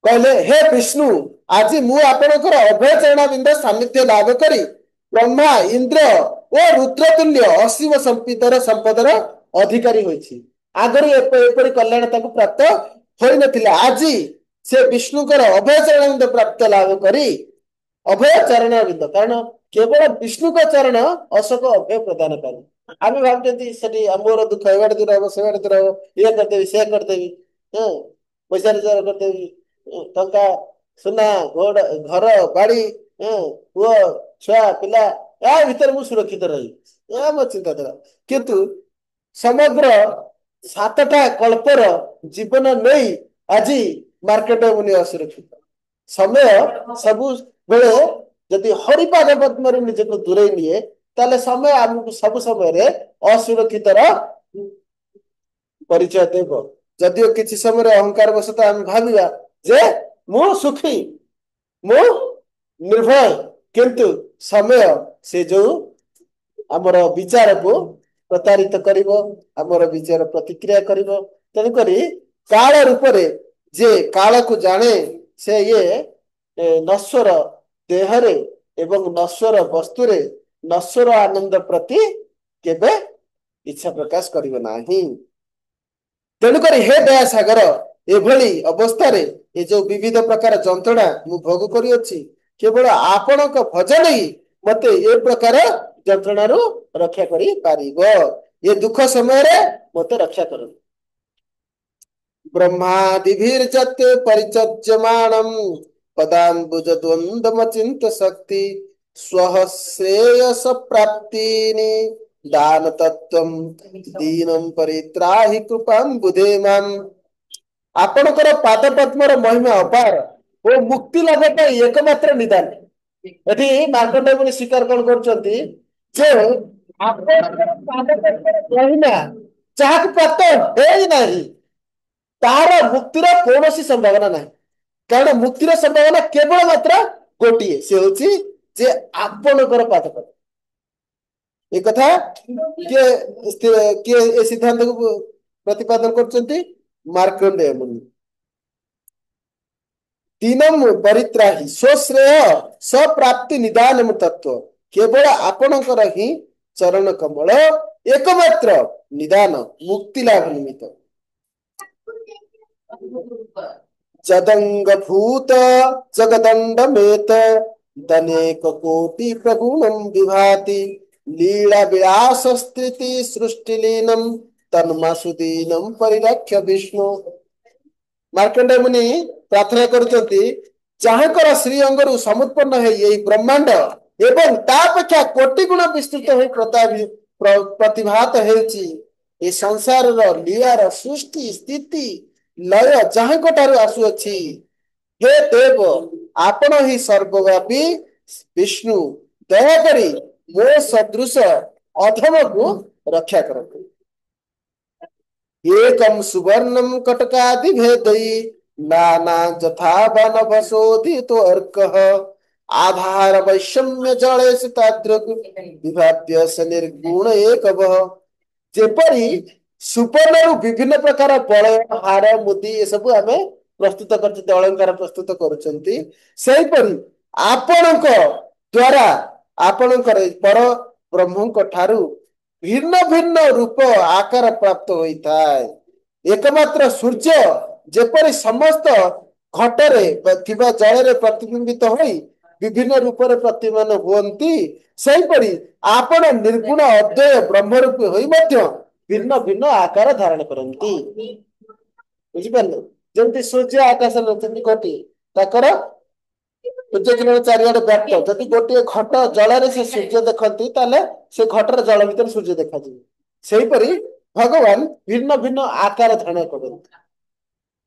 कहले, हे विष्णु, आज मु आपणकर अभय चरणाबिंद सान्निध्य लाभ करी ब्रह्मा इंद्र और रुद्रतुल्य असीम संपदर अधिकारी होइछि। आगरी एपरी कल्याण ताको प्राप्त होई नथिला। आज से विष्णुकर अभय चरणाबिंद प्राप्त लाभ करी, अभय चरणाबिंद कारण केवल विष्णु का चरण अशोक अभय प्रदान करे। आम भावती से मोर दुख एवाड़े दूर हम से दूर हम, ये करदेवी से करदेवी, पैसा रोजगार करदेवी, टंका सुना घर बाड़ी, पुओ छुआ पिला या भीतर मु सुरक्षित रही मो चिंताधारा। किंतु समग्र 7टा कल्पर जीवन नहीं आज मार्कंडेय मुनि असुरक्षित। समय सबु बेले जदि हरिपाद पद्म निजक दूरे निए ताले समय आमको सब समय असुरक्षित परिचय देव। जदिओ किसी समय अहंकार वशत आम भाविया जे मु सुखी मु निर्भय, किंतु समय से जो आमर विचार को प्रतारित करिवो, आमर विचार प्रतिक्रिया करिवो। तेणुकरी काल रूप जे काल को जाने से ये नश्वर देहरे एवं नश्वर वस्तुरे ନଶ୍ୱର ଆନନ୍ଦ ପ୍ରତି କେବେ ଇଚ୍ଛା ପ୍ରକାଶ କରିବ ନାହିଁ। ତେଣୁକରି ହେ ଦୟାସାଗର, ଏଭଳି ଅବସ୍ଥାରେ ଏ ଯୋଉ ବିବିଧ ପ୍ରକାର ଯନ୍ତ୍ରଣା ମୁଁ ଭୋଗ କରିଅଛି, କେବଳ ଆପଣଙ୍କ ଭଜନ ହିଁ ମତେ ଏ ପ୍ରକାର ଯନ୍ତ୍ରଣାରୁ ରକ୍ଷା କରିପାରିବ। ଏ ଦୁଃଖ ସମୟରେ ମତେ ରକ୍ଷା କରନ୍ତୁ। ବ୍ରହ୍ମାଦିଭିର୍ଯତେ ପରିଚର୍ଯ୍ୟମାଣମ୍ ପଦାମ୍ବୁଜ ଦ୍ୱନ୍ଦ୍ୱମଚିନ୍ତ ଶକ୍ତି ସ୍ୱଃ ଶ୍ରେୟସ ପ୍ରାପ୍ତିନି ଦାନ ତତ୍ତ୍ୱମ୍ ଦୀନଂ ପରିତ୍ରାହି କୃପାମ୍ ବୁଧେ ମାମ୍। ଆପଣଙ୍କର ପାଦ ପଦ୍ମର ମହିମା ଅପାର ଓ ମୁକ୍ତି ଲାଭ ପାଇଁ ଏକମାତ୍ର ନିଦାନ। ଏଠି ମାର୍କଣ୍ଡେୟ ମୁନି ସ୍ୱୀକାର କଣ କରୁଛନ୍ତି ଯେ ଆପଣଙ୍କର ପାଦ ପଦ୍ମର ମହିମା ଯାହାକୁ ପ୍ରାପ୍ତ ହେଇ ନାହିଁ, ତାହାର ମୁକ୍ତିର କୌଣସି ସମ୍ଭାବନା ନାହିଁ। କାରଣ ମୁକ୍ତିର ସମ୍ଭାବନା କେବଳ ମାତ୍ର ଗୋଟିଏ, ସେ ହଉଛି ଯେ ଆପଣଙ୍କର ପାଦ ପଦ୍ମ। ଏ କଥା କିଏ କିଏ ଏ ସିଦ୍ଧାନ୍ତକୁ ପ୍ରତିପାଦନ କରୁଛନ୍ତି? ମାର୍କଣ୍ଡେୟ ମୁନି। ଦୀନଂ ପରିତ୍ରାହି ସ୍ୱଶ୍ରେୟ ସପ୍ରାପ୍ତି ନିଦାନ ତତ୍ତ୍ୱ। କେବଳ ଆପଣଙ୍କର ହିଁ ଚରଣ କମଳ ଏକମାତ୍ର ନିଦାନ, ମୁକ୍ତି ଲାଭ ନିମିତ୍ତ। ଯଦଙ୍ଗଭୂତ ଜଗଦଣ୍ଡମେତ ଦନେକ କୋଟି ପ୍ରଗୁଣಂ ବିଭାତି ଲୀଳା ବିଳାସ ସ୍ଥିତି ସୃଷ୍ଟିଲୀନಂ ତନ୍ମାସୁଦୀନಂ ପରିଲକ୍ଷ୍ୟ ବିଷ୍ଣୁ। ମାର୍କଣ୍ଡେୟ ମୁନି ପ୍ରାର୍ଥନା କରୁଛନ୍ତି, ଯାହାଙ୍କର ଶ୍ରୀ ଅଙ୍ଗରୁ ସମୁତ୍ପନ୍ନ ହେଇ ଏହି ବ୍ରହ୍ମାଣ୍ଡ ଏବଂ ତା ଅପେକ୍ଷା କୋଟି ଗୁଣ ବିସ୍ତୃତ ହୋଇ ପ୍ରତିଭାତ ହେଉଛି, ଏ ସଂସାରର ଲୀଳାର ସୃଷ୍ଟି ସ୍ଥିତି ଲୟ ଯାହାଙ୍କ ଠାରୁ ଆସୁଅଛି, ହେ ଦେବ ଆପଣ ହିଁ ସର୍ବବ୍ୟାପୀ ବିଷ୍ଣୁ, ଦୟାକରି ମୋ ସଦୃଶ ଅଧମକୁ ରକ୍ଷା କରନ୍ତୁ। एकम सुवर्णम कटकादि भेदई नाना जथा वनभसोदितो अर्कः आधार वैषम्य जले तादृग विभाव्य स निर्गुण एकवः। ଯେପରି ସୁବର୍ଣ୍ଣରୁ ବିଭିନ୍ନ ପ୍ରକାର ବଳୟ ହାର ମୁଦି ଏସବୁ ଆମେ ପ୍ରସ୍ତୁତ କରୁଛନ୍ତି, ଅଳଙ୍କାର ପ୍ରସ୍ତୁତ କରୁଛନ୍ତି, ସେହିପରି ଆପଣଙ୍କ ଦ୍ଵାରା ଆପଣଙ୍କର ପର ବ୍ରହ୍ମଙ୍କ ଠାରୁ ଭିନ୍ନ ଭିନ୍ନ ରୂପ ଆକାର ପ୍ରାପ୍ତ ହୋଇଥାଏ। ଏକମାତ୍ର ସୂର୍ଯ୍ୟ ଯେପରି ସମସ୍ତ ଘଟରେ ଥିବା ଜଳରେ ପ୍ରତିବିମ୍ବିତ ହୋଇ ବିଭିନ୍ନ ରୂପରେ ପ୍ରତିମାନ ହୁଅନ୍ତି, ସେହିପରି ଆପଣ ନିର୍ଗୁଣ ଅଦ୍ୱୟ ବ୍ରହ୍ମ ରୂପୀ ହୋଇ ମଧ୍ୟ ଭିନ୍ନ ଭିନ୍ନ ଆକାର ଧାରଣ କରନ୍ତି। ବୁଝିପାରିଲେ? ଯେମିତି ସୂର୍ଯ୍ୟ ଆକାଶରେ ରହୁଛନ୍ତି ଗୋଟିଏ, ତାଙ୍କର ସୂର୍ଯ୍ୟ କିରଣ ଚାରିଆଡେ ବ୍ୟାପ୍ତ। ଯଦି ଗୋଟିଏ ଘଟ ଜଳରେ ସେ ସୂର୍ଯ୍ୟ ଦେଖନ୍ତି, ତାହେଲେ ସେ ଘଟର ଜଳ ଭିତରେ ସୂର୍ଯ୍ୟ ଦେଖାଯିବ। ସେହିପରି ଭଗବାନ ଭିନ୍ନ ଭିନ୍ନ ଆକାର ଧାରଣ କରନ୍ତି।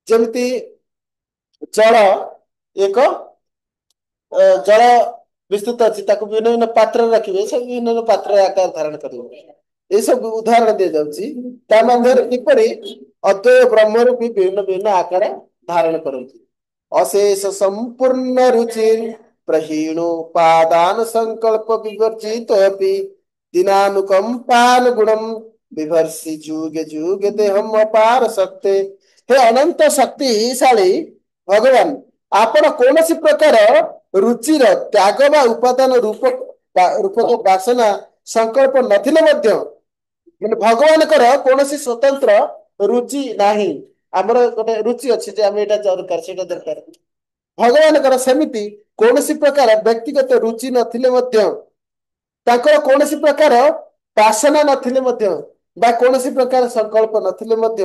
ଯେମିତି ଜଳ ଏକ ଜଳ ବିସ୍ତୃତ ଅଛି, ତାକୁ ଭିନ୍ନ ଭିନ୍ନ ପାତ୍ରରେ ରଖିବେ, ସେ ବିଭିନ୍ନ ଭିନ୍ନ ପାତ୍ରରେ ଆକାର ଧାରଣ କରିବ। ଏସବୁ ଉଦାହରଣ ଦିଆଯାଉଛି। ତା ମଧ୍ୟରେ କିପରି ଅଦ୍ୱୟ ବ୍ରହ୍ମରୁ ବି ବିଭିନ୍ନ ବିଭିନ୍ନ ଆକାର ଧାରଣ କରନ୍ତି। ଅଶେଷ ସମ୍ପୂର୍ଣ୍ଣ ରୁଚି ପ୍ରହୀଣୋ ପାଦାନ ସଂକଳ୍ପ ବିବର୍ଜିତ ଅପି ଦିନାନୁକମ୍ପାनुଗୁଣମ ବିଭର୍ଷି ଯୁଗେ ଯୁଗେ ଦେହମ ଅପାର ଶକ୍ତି। ହେ ଅନନ୍ତ ଶକ୍ତିଶାଳୀ ଭଗବାନ, ଆପଣ କୌଣସି ପ୍ରକାର ରୁଚିର ତ୍ୟାଗ ବା ଉପାଦାନ ରୂପକ ବାସନା ସଂକଳ୍ପ ନଥିଲେ ମଧ୍ୟ, ମାନେ ଭଗବାନଙ୍କର କୌଣସି ସ୍ୱତନ୍ତ୍ର ରୁଚି ନାହିଁ। ଆମର ଗୋଟେ ରୁଚି ଅଛି ଯେ ଆମେ ଏଇଟା ଦରକାର ସେଇଟା ଦରକାର, ଭଗବାନଙ୍କର ସେମିତି କୌଣସି ପ୍ରକାର ବ୍ୟକ୍ତିଗତ ରୁଚି ନଥିଲେ ମଧ୍ୟ, ତାଙ୍କର କୌଣସି ପ୍ରକାର ବାସନା ନଥିଲେ ମଧ୍ୟ ବା କୌଣସି ପ୍ରକାର ସଂକଳ୍ପ ନଥିଲେ ମଧ୍ୟ,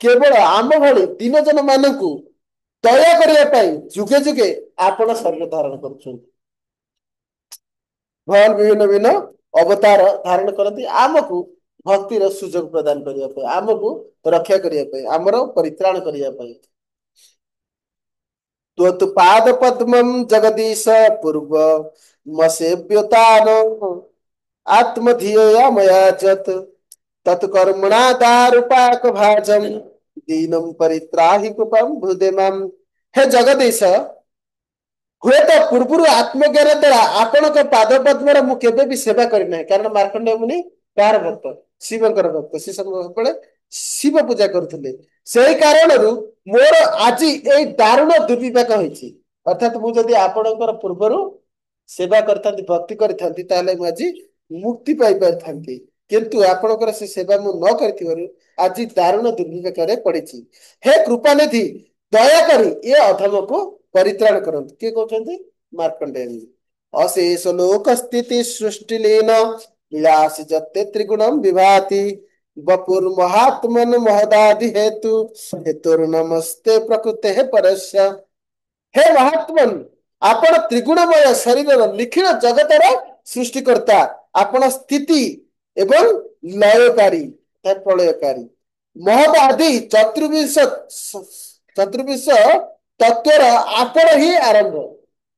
କେବଳ ଆମ ଭଳି ଦିନ ଜନ ମାନଙ୍କୁ ଦୟା କରିବା ପାଇଁ ଯୁଗେ ଯୁଗେ ଆପଣ ଶରୀର ଧାରଣ କରୁଛନ୍ତି। ଭଗବାନ ବିଭିନ୍ନ ବିଭିନ୍ନ ଅବତାର ଧାରଣ କରନ୍ତି ଆମକୁ ଭକ୍ତିର ସୁଯୋଗ ପ୍ରଦାନ କରିବା ପାଇଁ, ଆମକୁ ରକ୍ଷା କରିବା ପାଇଁ, ଆମର ପରିତ୍ରାଣ କରିବା ପାଇଁ। त्वत् पाद पद्मं जगदीश पूर्व मसेव्यतान आत्मधियया मया जत तत्कर्मणा दारुपाक भाजम दीनम परित्राहि कृपम भृदेमाम। हे जगदीश, ହୁଏତ ପୂର୍ବରୁ ଆତ୍ମଜ୍ଞାନ ଦ୍ୱାରା ଆପଣଙ୍କ ପାଦ ପଦ୍ମର ମୁଁ କେବେ ବି ସେବା କରିନାହିଁ। କାରଣ ମାର୍କଣ୍ଡେୟ ମୁନି କାହାର ଭକ୍ତ? ଶିବଙ୍କର ଭକ୍ତ। ସେ ସବୁବେଳେ ଶିବ ପୂଜା କରୁଥିଲେ। ସେହି କାରଣରୁ ମୋର ଆଜି ଏଇ ଦାରୁଣ ଦୁର୍ବିପାକ ହେଇଛି। ଅର୍ଥାତ ମୁଁ ଯଦି ଆପଣଙ୍କର ପୂର୍ବରୁ ସେବା କରିଥାନ୍ତି, ଭକ୍ତି କରିଥାନ୍ତି, ତାହେଲେ ମୁଁ ଆଜି ମୁକ୍ତି ପାଇପାରିଥାନ୍ତି, କିନ୍ତୁ ଆପଣଙ୍କର ସେ ସେବା ମୁଁ ନ କରିଥିବାରୁ ଆଜି ଦାରୁଣ ଦୁର୍ବିପାକରେ ପଡିଛି। ହେ କୃପାନିଧି, ଦୟାକରି ଏ ଅଧମକୁ ପରିତ୍ରାଣ କରନ୍ତୁ। କିଏ କହୁଛନ୍ତି? ମାର୍କଣ୍ଡେୟ। ଅଶେଷ ଲୋକ ସ୍ଥିତି ସୃଷ୍ଟି ଲୀନ ବିଳାସି ଯତେ ତ୍ରିଗୁଣମ ବିଭାତି ବପୁର ମହାତ୍ମନ ମହଦାଦି ହେତୁ ହେତୁର ନମସ୍ତେ ପ୍ରକୃତେ ପରସ୍ୟ। ହେ ମହାତ୍ମନ, ଆପଣ ତ୍ରିଗୁଣମୟ ଶରୀରର ନିଖିଳ ଜଗତର ସୃଷ୍ଟିକର୍ତ୍ତା। ଆପଣ ସ୍ଥିତି ଏବଂ ଲୟକାରୀ, ପ୍ରଳୟକାରୀ, ମହତ ଆଦି ଚତୁର୍ବିଶ ତତ୍ଵର ଆପଣ ହିଁ ଆରମ୍ଭ।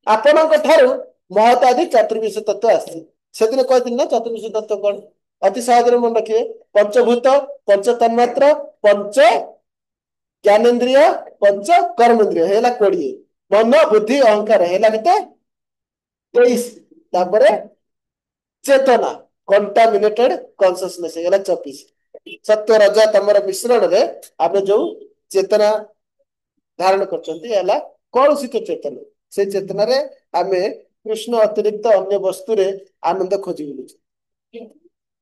ଆପଣଙ୍କ ଠାରୁ ମହତ ଆଦି ଚତୁର୍ବିଶ ତତ୍ଵ ଆସିଛି। ସେଦିନ କହିଥିଲି ନା ଚତୁର୍ବିଶ ତତ୍ଵ କଣ? ଅତି ସହଜରେ ମନେ ରଖିବେ। ପଞ୍ଚଭୂତ, ପଞ୍ଚ ତନ୍ମାତ୍ର, ପଞ୍ଚ ଜ୍ଞାନେନ୍ଦ୍ରିୟ, ପଞ୍ଚ କର୍ମେନ୍ଦ୍ରିୟ ହେଲା 20। ମନ, ବୁଦ୍ଧି, ଅହଙ୍କାର ହେଲା କେତେ? 23। ତାପରେ ଚେତନା, କଣ୍ଟାମିନେଟେଡ କନସିୟସନେସ ହେଇଗଲା 24। ସତ୍ୟ ରଜ ତମର ମିଶ୍ରଣରେ ଆମେ ଯୋଉ ଚେତନା ଧାରଣ କରୁଛନ୍ତି ହେଲା କଳୁଷିତ ଚେତନା। ସେ ଚେତନାରେ ଆମେ କୃଷ୍ଣ ଅତିରିକ୍ତ ଅନ୍ୟ ବସ୍ତୁରେ ଆନନ୍ଦ ଖୋଜି ବୁଲୁଛୁ।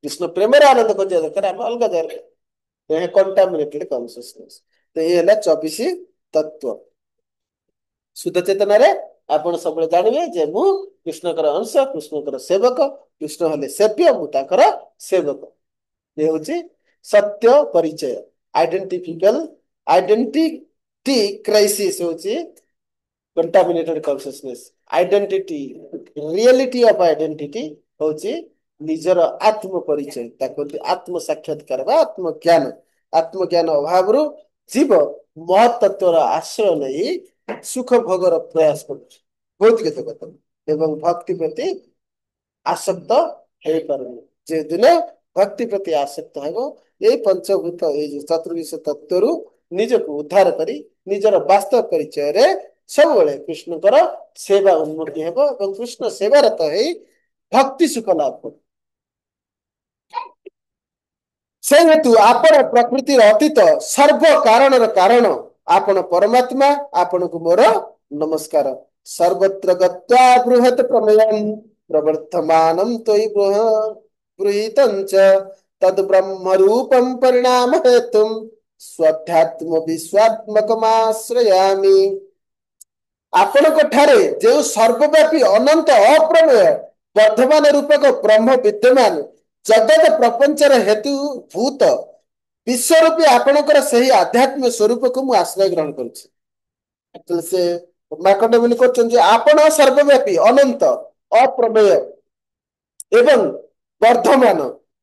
କୃଷ୍ଣ ପ୍ରେମରେ ଆନନ୍ଦ ଖୋଜିବା ଦରକାର, ଆମେ ଅଲଗା ଜାଗାରେ କଣ୍ଟାମିନେଟେଡ କନସିୟସନେସ। ତ ଏ ହେଲା 24 ତତ୍ଵ। ଶୁଦ୍ଧ ଚେତନାରେ ଆପଣ ସବୁବେଳେ ଜାଣିବେ ଯେ ମୁଁ କୃଷ୍ଣଙ୍କର ଅଂଶ, କୃଷ୍ଣଙ୍କର ସେବକ। କୃଷ୍ଣ ହେଲେ ସେବ୍ୟ, ମୁଁ ତାଙ୍କର ସେବକ। ଏ ହଉଛି ସତ୍ୟ ପରିଚୟ। ଆଇଡେଣ୍ଟିଟି କ୍ରାଇସିସ୍ ହଉଛି contaminated consciousness. Identity, reality of identity ହଉଛି ନିଜର ଆତ୍ମ ପରିଚୟ। ତାକୁ ଆତ୍ମ ସାକ୍ଷାତକାର ବା ଆତ୍ମଜ୍ଞାନ। ଆତ୍ମଜ୍ଞାନ ଅଭାବରୁ ଜୀବ ମହତ ତତ୍ଵର ଆଶ୍ରୟ ନେଇ ସୁଖ ଭୋଗର ପ୍ରୟାସ କରୁଛି, ଭୌତିକ ଜଗତ, ଏବଂ ଭକ୍ତି ପ୍ରତି ଆସକ୍ତ ହେଇପାରୁନି। ଯେଦିନ ଭକ୍ତି ପ୍ରତି ଆସକ୍ତ ହେବ, ଏଇ ପଞ୍ଚଭୂତ, ଏଇ ଯୋଉ ଚତୁର୍ବିଶ ତତ୍ଵରୁ ନିଜକୁ ଉଦ୍ଧାର କରି ନିଜର ବାସ୍ତବ ପରିଚୟରେ ସବୁବେଳେ କୃଷ୍ଣଙ୍କର ସେବା ଉନ୍ନତି ହେବ ଏବଂ କୃଷ୍ଣ ସେବାରତ ହେଇ ଭକ୍ତି ସୁଖ ଲାଭ କରିବ। ସେ ହେତୁ ଆପଣ ପ୍ରକୃତିର ଅତୀତ, ସର୍ବ କାରଣର କାରଣ, ଆପଣ ପରମାତ୍ମା। ଆପଣଙ୍କୁ ମୋର ନମସ୍କାର। ସର୍ବତ୍ର ଗତ୍ୱା ବୃହତ୍ ପ୍ରମେୟଂ ପ୍ରବର୍ତ୍ତମାନଂ ତ୍ୱୟି ଗୃହୀତଂ ତଦ୍ ବ୍ରହ୍ମ ରୂପଂ ପରିଣାମ ହେତୁଂ ସ୍ୱାଧ୍ୟାତ୍ମ ବିଶ୍ୱାତ୍ମକମାଶ୍ରୟାମି। ଆପଣଙ୍କ ଠାରେ ଯେଉଁ ସର୍ବବ୍ୟାପୀ ଅନନ୍ତ ଅପ୍ରମେୟ ବର୍ଦ୍ଧମାନ ରୂପକ ବ୍ରହ୍ମ ବିଦ୍ୟମାନ, ଜଗତ ପ୍ରପଞ୍ଚର ହେତୁ ଭୂତ ବିଶ୍ୱରୂପୀ ଆପଣଙ୍କର ସେହି ଆଧ୍ୟାତ୍ମିକ ସ୍ୱରୂପକୁ ମୁଁ ଆଶ୍ରୟ ଗ୍ରହଣ କରୁଛି। ସେ ମାର୍କଣ୍ଡ ବୋଲି କରୁଛନ୍ତି ଯେ ଆପଣ ସର୍ବବ୍ୟାପୀ, ଅନନ୍ତ, ଅପ୍ରମେୟ ଏବଂ ବର୍ଦ୍ଧମାନ।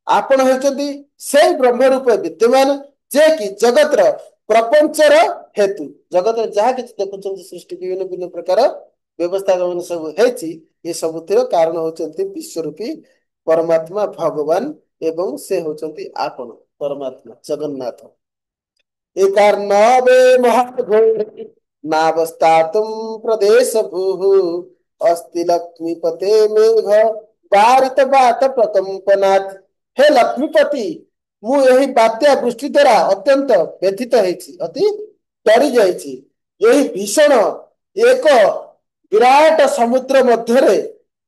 ଆପଣ ହେଉଛନ୍ତି ସେଇ ବ୍ରହ୍ମ ରୂପେ ବିଦ୍ୟମାନ, ଯେ କି ଜଗତର ପ୍ରପଞ୍ଚର ହେତୁ। ଜଗତରେ ଯାହା କିଛି ଦେଖୁଛନ୍ତି ସୃଷ୍ଟି ବିଭିନ୍ନ ବିଭିନ୍ନ ପ୍ରକାର ବ୍ୟବସ୍ଥା ସବୁ ହେଇଛି, ଏ ସବୁଥିର କାରଣ ହଉଛନ୍ତି ବିଶ୍ୱରୂପୀ ପରମାତ୍ମା ଭଗବାନ, ଏବଂ ସେ ହଉଛନ୍ତି ଆପଣ ପରମାତ୍ମା ଜଗନ୍ନାଥ। ଏ କାର୍ଣ୍ଣବେ ମହାଘୋରେ ନାବସ୍ତାତୁଂ ପ୍ରଦେଶ ଭୂଃ ଅସ୍ତି ଲକ୍ଷ୍ମୀପତେ ମେଘ ବାରିତ ବାତ ପ୍ରକମ୍ପନାତ୍। ହେ ଲକ୍ଷ୍ମୀପତି, ମୁଁ ଏହି ବାତ୍ୟା ବୃଷ୍ଟି ଦ୍ୱାରା ଅତ୍ୟନ୍ତ ବ୍ୟଥିତ ହେଇଛି, ଅତି ଡରି ଯାଇଛି। ଏହି ଭୀଷଣ ଏକ ବିରାଟ ସମୁଦ୍ର ମଧ୍ୟରେ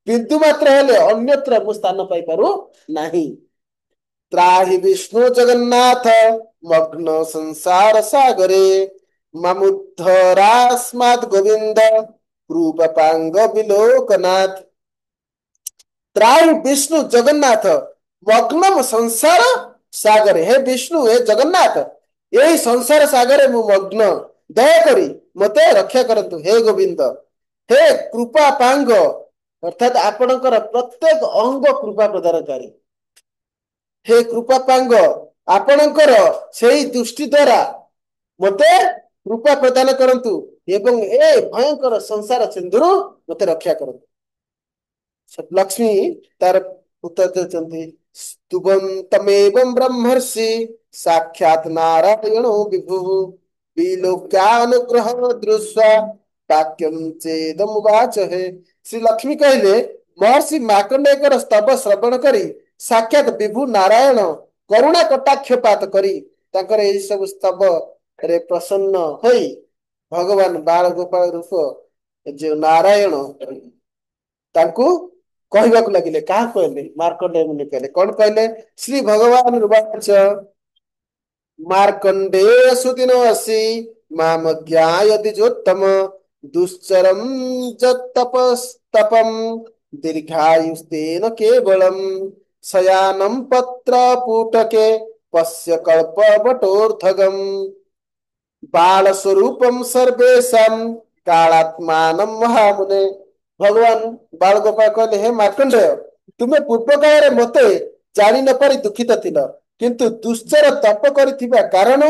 ବିନ୍ଦୁ ମାତ୍ର ହେଲେ ଅନ୍ୟତ୍ର ମୁଁ ସ୍ଥାନ ପାଇପାରୁ ନାହିଁ। ତ୍ରାହି ବିଷ୍ଣୁ ଜଗନ୍ନାଥ ମଗ୍ନ ସଂସାର ସାଗରେ ମାମୁଦ୍ଧରାସ୍ମାତ୍ ଗୋବିନ୍ଦ କୃପପାଙ୍ଗ ବିଲୋକନାଥ। ତ୍ରାହି ବିଷ୍ଣୁ ଜଗନ୍ନାଥ ମଗ୍ନମ ସଂସାର ସାଗରେ। ହେ ବିଷ୍ଣୁ, ହେ ଜଗନ୍ନାଥ, ଏହି ସଂସାର ସାଗରେ ମୁଁ ମଗ୍ନ, ଦୟାକରି ମତେ ରକ୍ଷା କରନ୍ତୁ। ହେ ଗୋବିନ୍ଦ, ହେ କୃପା ପାଙ୍ଗ, ଅର୍ଥାତ୍ ଆପଣଙ୍କର ପ୍ରତ୍ୟେକ ଅଙ୍ଗ କୃପା ପ୍ରଦାନକାରୀ। ହେ କୃପା ପାଙ୍ଗ, ଆପଣଙ୍କର ସେଇ ଦୃଷ୍ଟି ଦ୍ୱାରା ମତେ କୃପା ପ୍ରଦାନ କରନ୍ତୁ ଏବଂ ଏ ଭୟଙ୍କର ସଂସାର ସିନ୍ଧୁରୁ ମତେ ରକ୍ଷା କରନ୍ତୁ। ଲକ୍ଷ୍ମୀ ତାର ଉତ୍ତର ଦେଉଛନ୍ତି, ସ୍ତୁବଂ ତମେବଂ ବ୍ରହ୍ମର୍ଷି ସାକ୍ଷାତ୍ ନାରାୟଣୋ ବିଭୁଃ ବିଲୋକ୍ୟାନୁଗ୍ରହ ଦୃଶ୍ୟା ବାକ୍ୟଂ ଚେଦମୁବାଚ। ହେ ଶ୍ରୀ ଲକ୍ଷ୍ମୀ କହିଲେ, ମହର୍ଷି ମାର୍କଣ୍ଡେୟଙ୍କର ସ୍ତବ ଶ୍ରବଣ କରି ସାକ୍ଷାତ ବିଭୁ ନାରାୟଣ କରୁଣା କଟାକ୍ଷପାତ କରି ତାଙ୍କର ଏଇ ସବୁ ସ୍ତବରେ ପ୍ରସନ୍ନ ହୋଇ ଭଗବାନ ବାଳ ଗୋପାଳ ରୂପ ଯୋଉ ନାରାୟଣ ତାଙ୍କୁ कहवाक लगे क्या कहले मार्कंडेय मुनि कहले कौन कहले श्री भगवान रुवाच मार्कंडेय सुदिनो असि माम ज्ञायदिजोत्तम दुश्चरम जतपस्तपम दीर्घायुस्तेन केवलम शयानं पत्र पुटके पश्य कल्पवटोर्धगम बाल स्वरूपम सर्वेशम कालात्मान महामुने भगवान बाल गोपाल कहले हे मार्कंडेय तुमे पूर्व काल मते जानी न पारि दुखित थिल किंतु दुश्चर तप करिथिबा कारण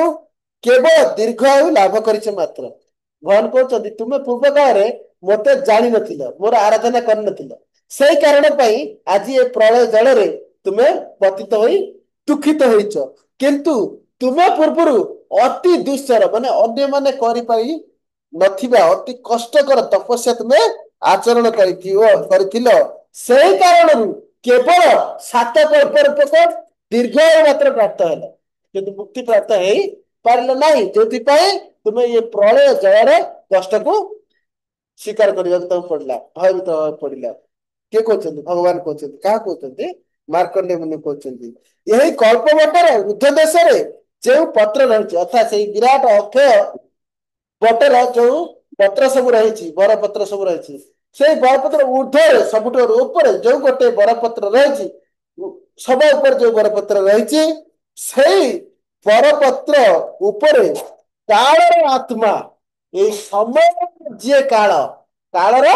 केवल दीर्घ आयु लाभ करिछ मात्र भगवान कहते तुमे पूर्व काल मते जानी नथिल मोर आराधना कर नथिल सेई कारण पई आज ए प्रलय जल रे तुमे पतित होई दुखित होइछ किंतु तुमे पूर्वरु अति दुश्चर माने अन्य माने करि पाई नथिबा अति कष्टकर तपस्या तुमे आचरण କରିଥିଲ ସେଇ କାରଣରୁ କେବଳ 7 କଳ୍ପ ରୂପକ ଦୀର୍ଘ ମାତ୍ର ପ୍ରାପ୍ତ ହେଲା କିନ୍ତୁ ମୁକ୍ତି ପ୍ରାପ୍ତ ହେଇ ପାରିଲ ନାହିଁ ଯୋଉଥିପାଇଁ ତୁମେ ଏ ପ୍ରଳୟ ଜଳରେ କଷ୍ଟକୁ ସ୍ୱୀକାର କରିବାକୁ ତମକୁ ପଡିଲା ଭୟଭୀତ ହେବାକୁ ପଡିଲା କିଏ କହୁଛନ୍ତି ଭଗବାନ କହୁଛନ୍ତି କାହା କହୁଛନ୍ତି ମାର୍କଣ୍ଡେୟ ମୁନି କହୁଛନ୍ତି ଏହି କଳ୍ପବଟର ଉର୍ଦ୍ଧ୍ୱ ଦେଶରେ ଯେଉଁ ପତ୍ର ରହିଛି ଅର୍ଥାତ୍ ସେଇ ବିରାଟ ଅକ୍ଷୟ ବଟର ଯୋଉ ପତ୍ର ସବୁ ରହିଛି ବରପତ୍ର ସବୁ ରହିଛି ସେଇ ବରପତ୍ର ଊର୍ଦ୍ଧ୍ୱରେ ସବୁଠାରୁ ଉପରେ ଯୋଉ ଗୋଟେ ବରପତ୍ର ରହିଛି ସବା ଉପରେ ଯୋଉ ବରପତ୍ର ରହିଛି ସେଇ ବରପତ୍ର ଉପରେ କାଳର ଆତ୍ମା ଏଇ ସମୟ ଯିଏ କାଳର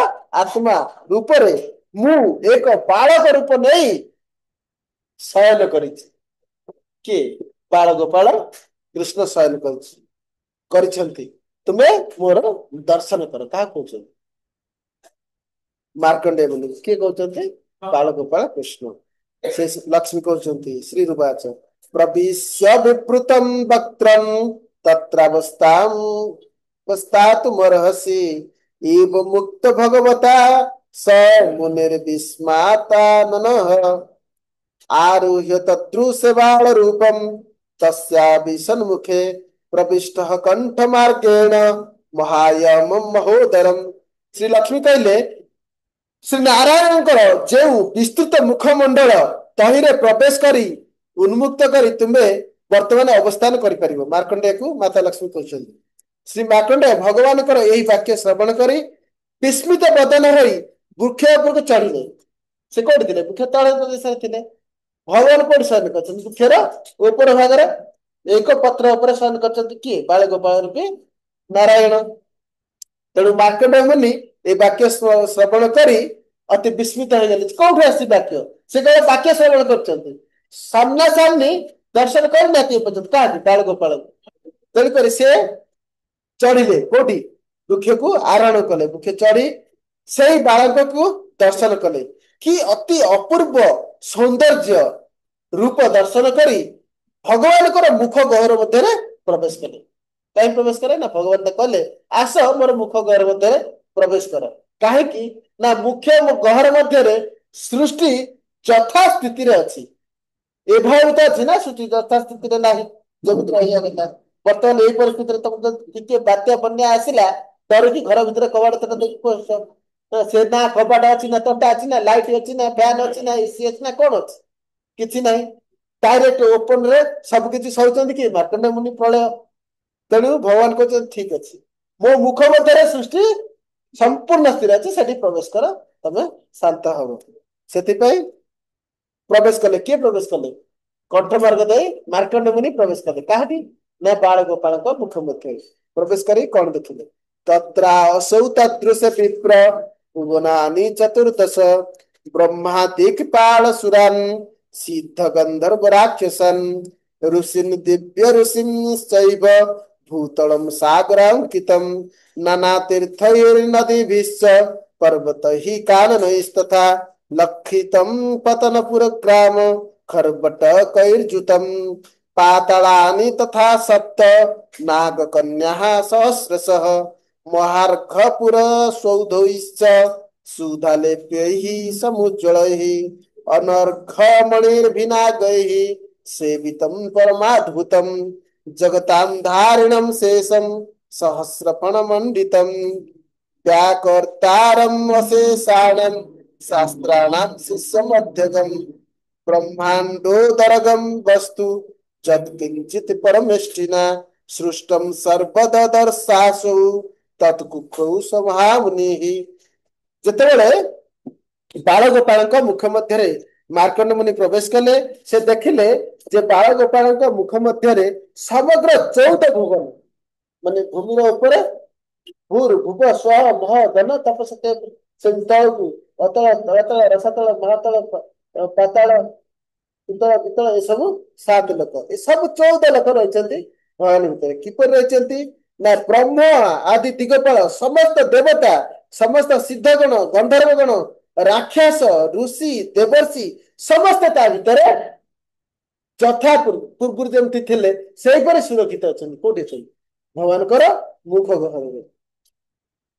ଆତ୍ମା ରୂପରେ ମୁଁ ଏକ ବାଳକ ରୂପ ନେଇ ଶୟନ କରିଛି କିଏ ବାଳ ଗୋପାଳ କୃଷ୍ଣ ଶୟନ କରିଛନ୍ତି ତୁମେ ମୋର ଦର୍ଶନ କର କାହା କହୁଛନ୍ତି ମାର୍କଣ୍ଡେୟ ମୁନି କିଏ କହୁଛନ୍ତି ବାଳ ଗୋପାଳ କୃଷ୍ଣ ସେ ଲକ୍ଷ୍ମୀ କହୁଛନ୍ତି ଶ୍ରୀ ରୁବାଚ ପ୍ରବିଶ୍ୟ ବିବୃତಂ ବକ୍ତ୍ରಂ ତତ୍ରାବସ୍ତାତୁ ମରହସି ଇବ ମୁକ୍ତ ଭଗବତା ସ ମୁନିର୍ବିସ୍ମାତାନନଃ आरुह्य तद्रुसे बाल रूपम तस्याभिसन्मुखे प्रविष्टः कंठ मार्गेण महायम महोदरम श्री लक्ष्मी कहले श्री नारायण जो विस्तृत मुखमंडल तहिरे प्रवेश करी उन्मुक्त करी तुम्हें वर्तमान अवस्थान कर मार्कंडेय को माता लक्ष्मी कहते श्री मार्कंडेय भगवान यही वाक्य श्रवण करी विस्मित बदन हो वृक्ष उपरको चढ़िले से कौन थे वृक्ष तले देश थे भगवान कौन शयन कर वृक्षर ऊपर भाग एक पत्र उपर शयन कर किए बाल गोपाल रूपी नारायण तेणु मार्कंडेय मुनि ये वाक्य श्रवण करी अति विस्मित हो गले कौन आसी वाक्य से कह वाक्य श्रवण कर सामना सामनी दर्शन करना क्या बाल गोपाल तेणुक से चढ़िले कौटी वृक्ष को आरोहण कले वृक्ष चढ़ी से बालक को दर्शन कले कि अति अपूर्व सौंदर्य रूप दर्शन करी भगवान मुख गहर मध्य प्रवेश कले कहीं प्रवेश करे ना भगवान कहले आस मोर मुख गहर मध्य प्रवेश कर कहीं ना मुख्य गहर मध्य सृष्टि यथा स्थिति अच्छी एभूत अच्छी ना सृष्टि यथा स्थिति ना जमी रहा बर्तमान यही परिस्थिति तुम टे बात्या बन्या आसला डर कि घर भर कबाड़ तक देख से ना कबाट अच्छी ना तंटा अच्छी ना लाइट अच्छी ना फैन अच्छी ना एसी अच्छी ना कौन अच्छी किसी ना डायरेक्ट ओपन रे सब किसी सहते कि मार्कंडेय मुनि प्रलय तेणु भगवान कहते ठीक अच्छे मो मुख मध्य सृष्टि संपूर्ण स्थिर अच्छे से प्रवेश कर तमें शांत हम से प्रवेश कले किए प्रवेश कले कंठ मार्ग दे मार्कंडेय मुनि प्रवेश कले कहाटी ना बाल गोपाल मुख मध्य प्रवेश कर कौन देखिले तत्रा असौ तदृश विप्र भुवनानि चतुर्दश ब्रह्मा दिक्पाल सुरान् सिद्ध गंधर्व राक्षसन ऋषिन् दिव्य ऋषिंश्चैव भूतलं सागरांकितं नाना तीर्थैर्नदीभिश्च पर्वतैः काननैस्तथा लक्षितं पतनपुरग्राम खर्वटकैर्युतं पातालानि तथा सप्त नागकन्याः सहस्रशः महार्घपुर सौधैश्च सुधालेप्यैः समुज्ज्वलैः अनर्घमणिर्भिनागैः सेवितं परमाद्भुतं जगतां धारिणं शेषं सहस्रफणमण्डितं व्याकर्तारम् अशेषाणं शास्त्राणां शिष्यमध्यगम् ब्रह्मांडोदरगम वस्तु यत्किंचित् परमेष्टिना सृष्टं सर्वदर्शासु तत्कुक्षौ स्वभावनिः। ଯେତେବେଳେ ବାଳଗୋପାଳଙ୍କ ମୁଖ ମଧ୍ୟରେ ମାର୍କଣ୍ଡ ମୁନି ପ୍ରବେଶ କଲେ, ସେ ଦେଖିଲେ ଯେ ବାଳଗୋପାଳଙ୍କ ମୁଖ ମଧ୍ୟରେ ସମଗ୍ର 14 ଭୁବନ, ମାନେ ଭୂମିର ଉପରେ ଭୂର ଭୁବ ସ୍ୱ ମହ ଧନ ତପସତେ ସେ ତଳକୁ ଅତଳ ତଳତଳ ରସତଳ ମହାତଳ ପାତାଳ ଉତ୍ତର ବିତ୍ତଳ ଏସବୁ 7 ଲୋକ, ଏସବୁ 14 ଲୋକ ରହିଛନ୍ତି ଭଗବାନ ଭିତରେ। କିପରି ରହିଛନ୍ତି ନା ବ୍ରହ୍ମ ଆଦି ଦିଗପାଳ ସମସ୍ତ ଦେବତା, ସମସ୍ତ ସିଦ୍ଧଗଣ, ଗନ୍ଧର୍ବ ଗଣ, ରାକ୍ଷସ, ଋଷି, ଦେବର୍ଷି ସମସ୍ତେ ତା ଭିତରେ ଯଥା ପୂର୍ବରୁ ଯେମିତି ଥିଲେ ସେଇପରି ସୁରକ୍ଷିତ ଅଛନ୍ତି। କୋଉଠି ଅଛନ୍ତି? ଭଗବାନଙ୍କର ମୁଖ ଗହରରେ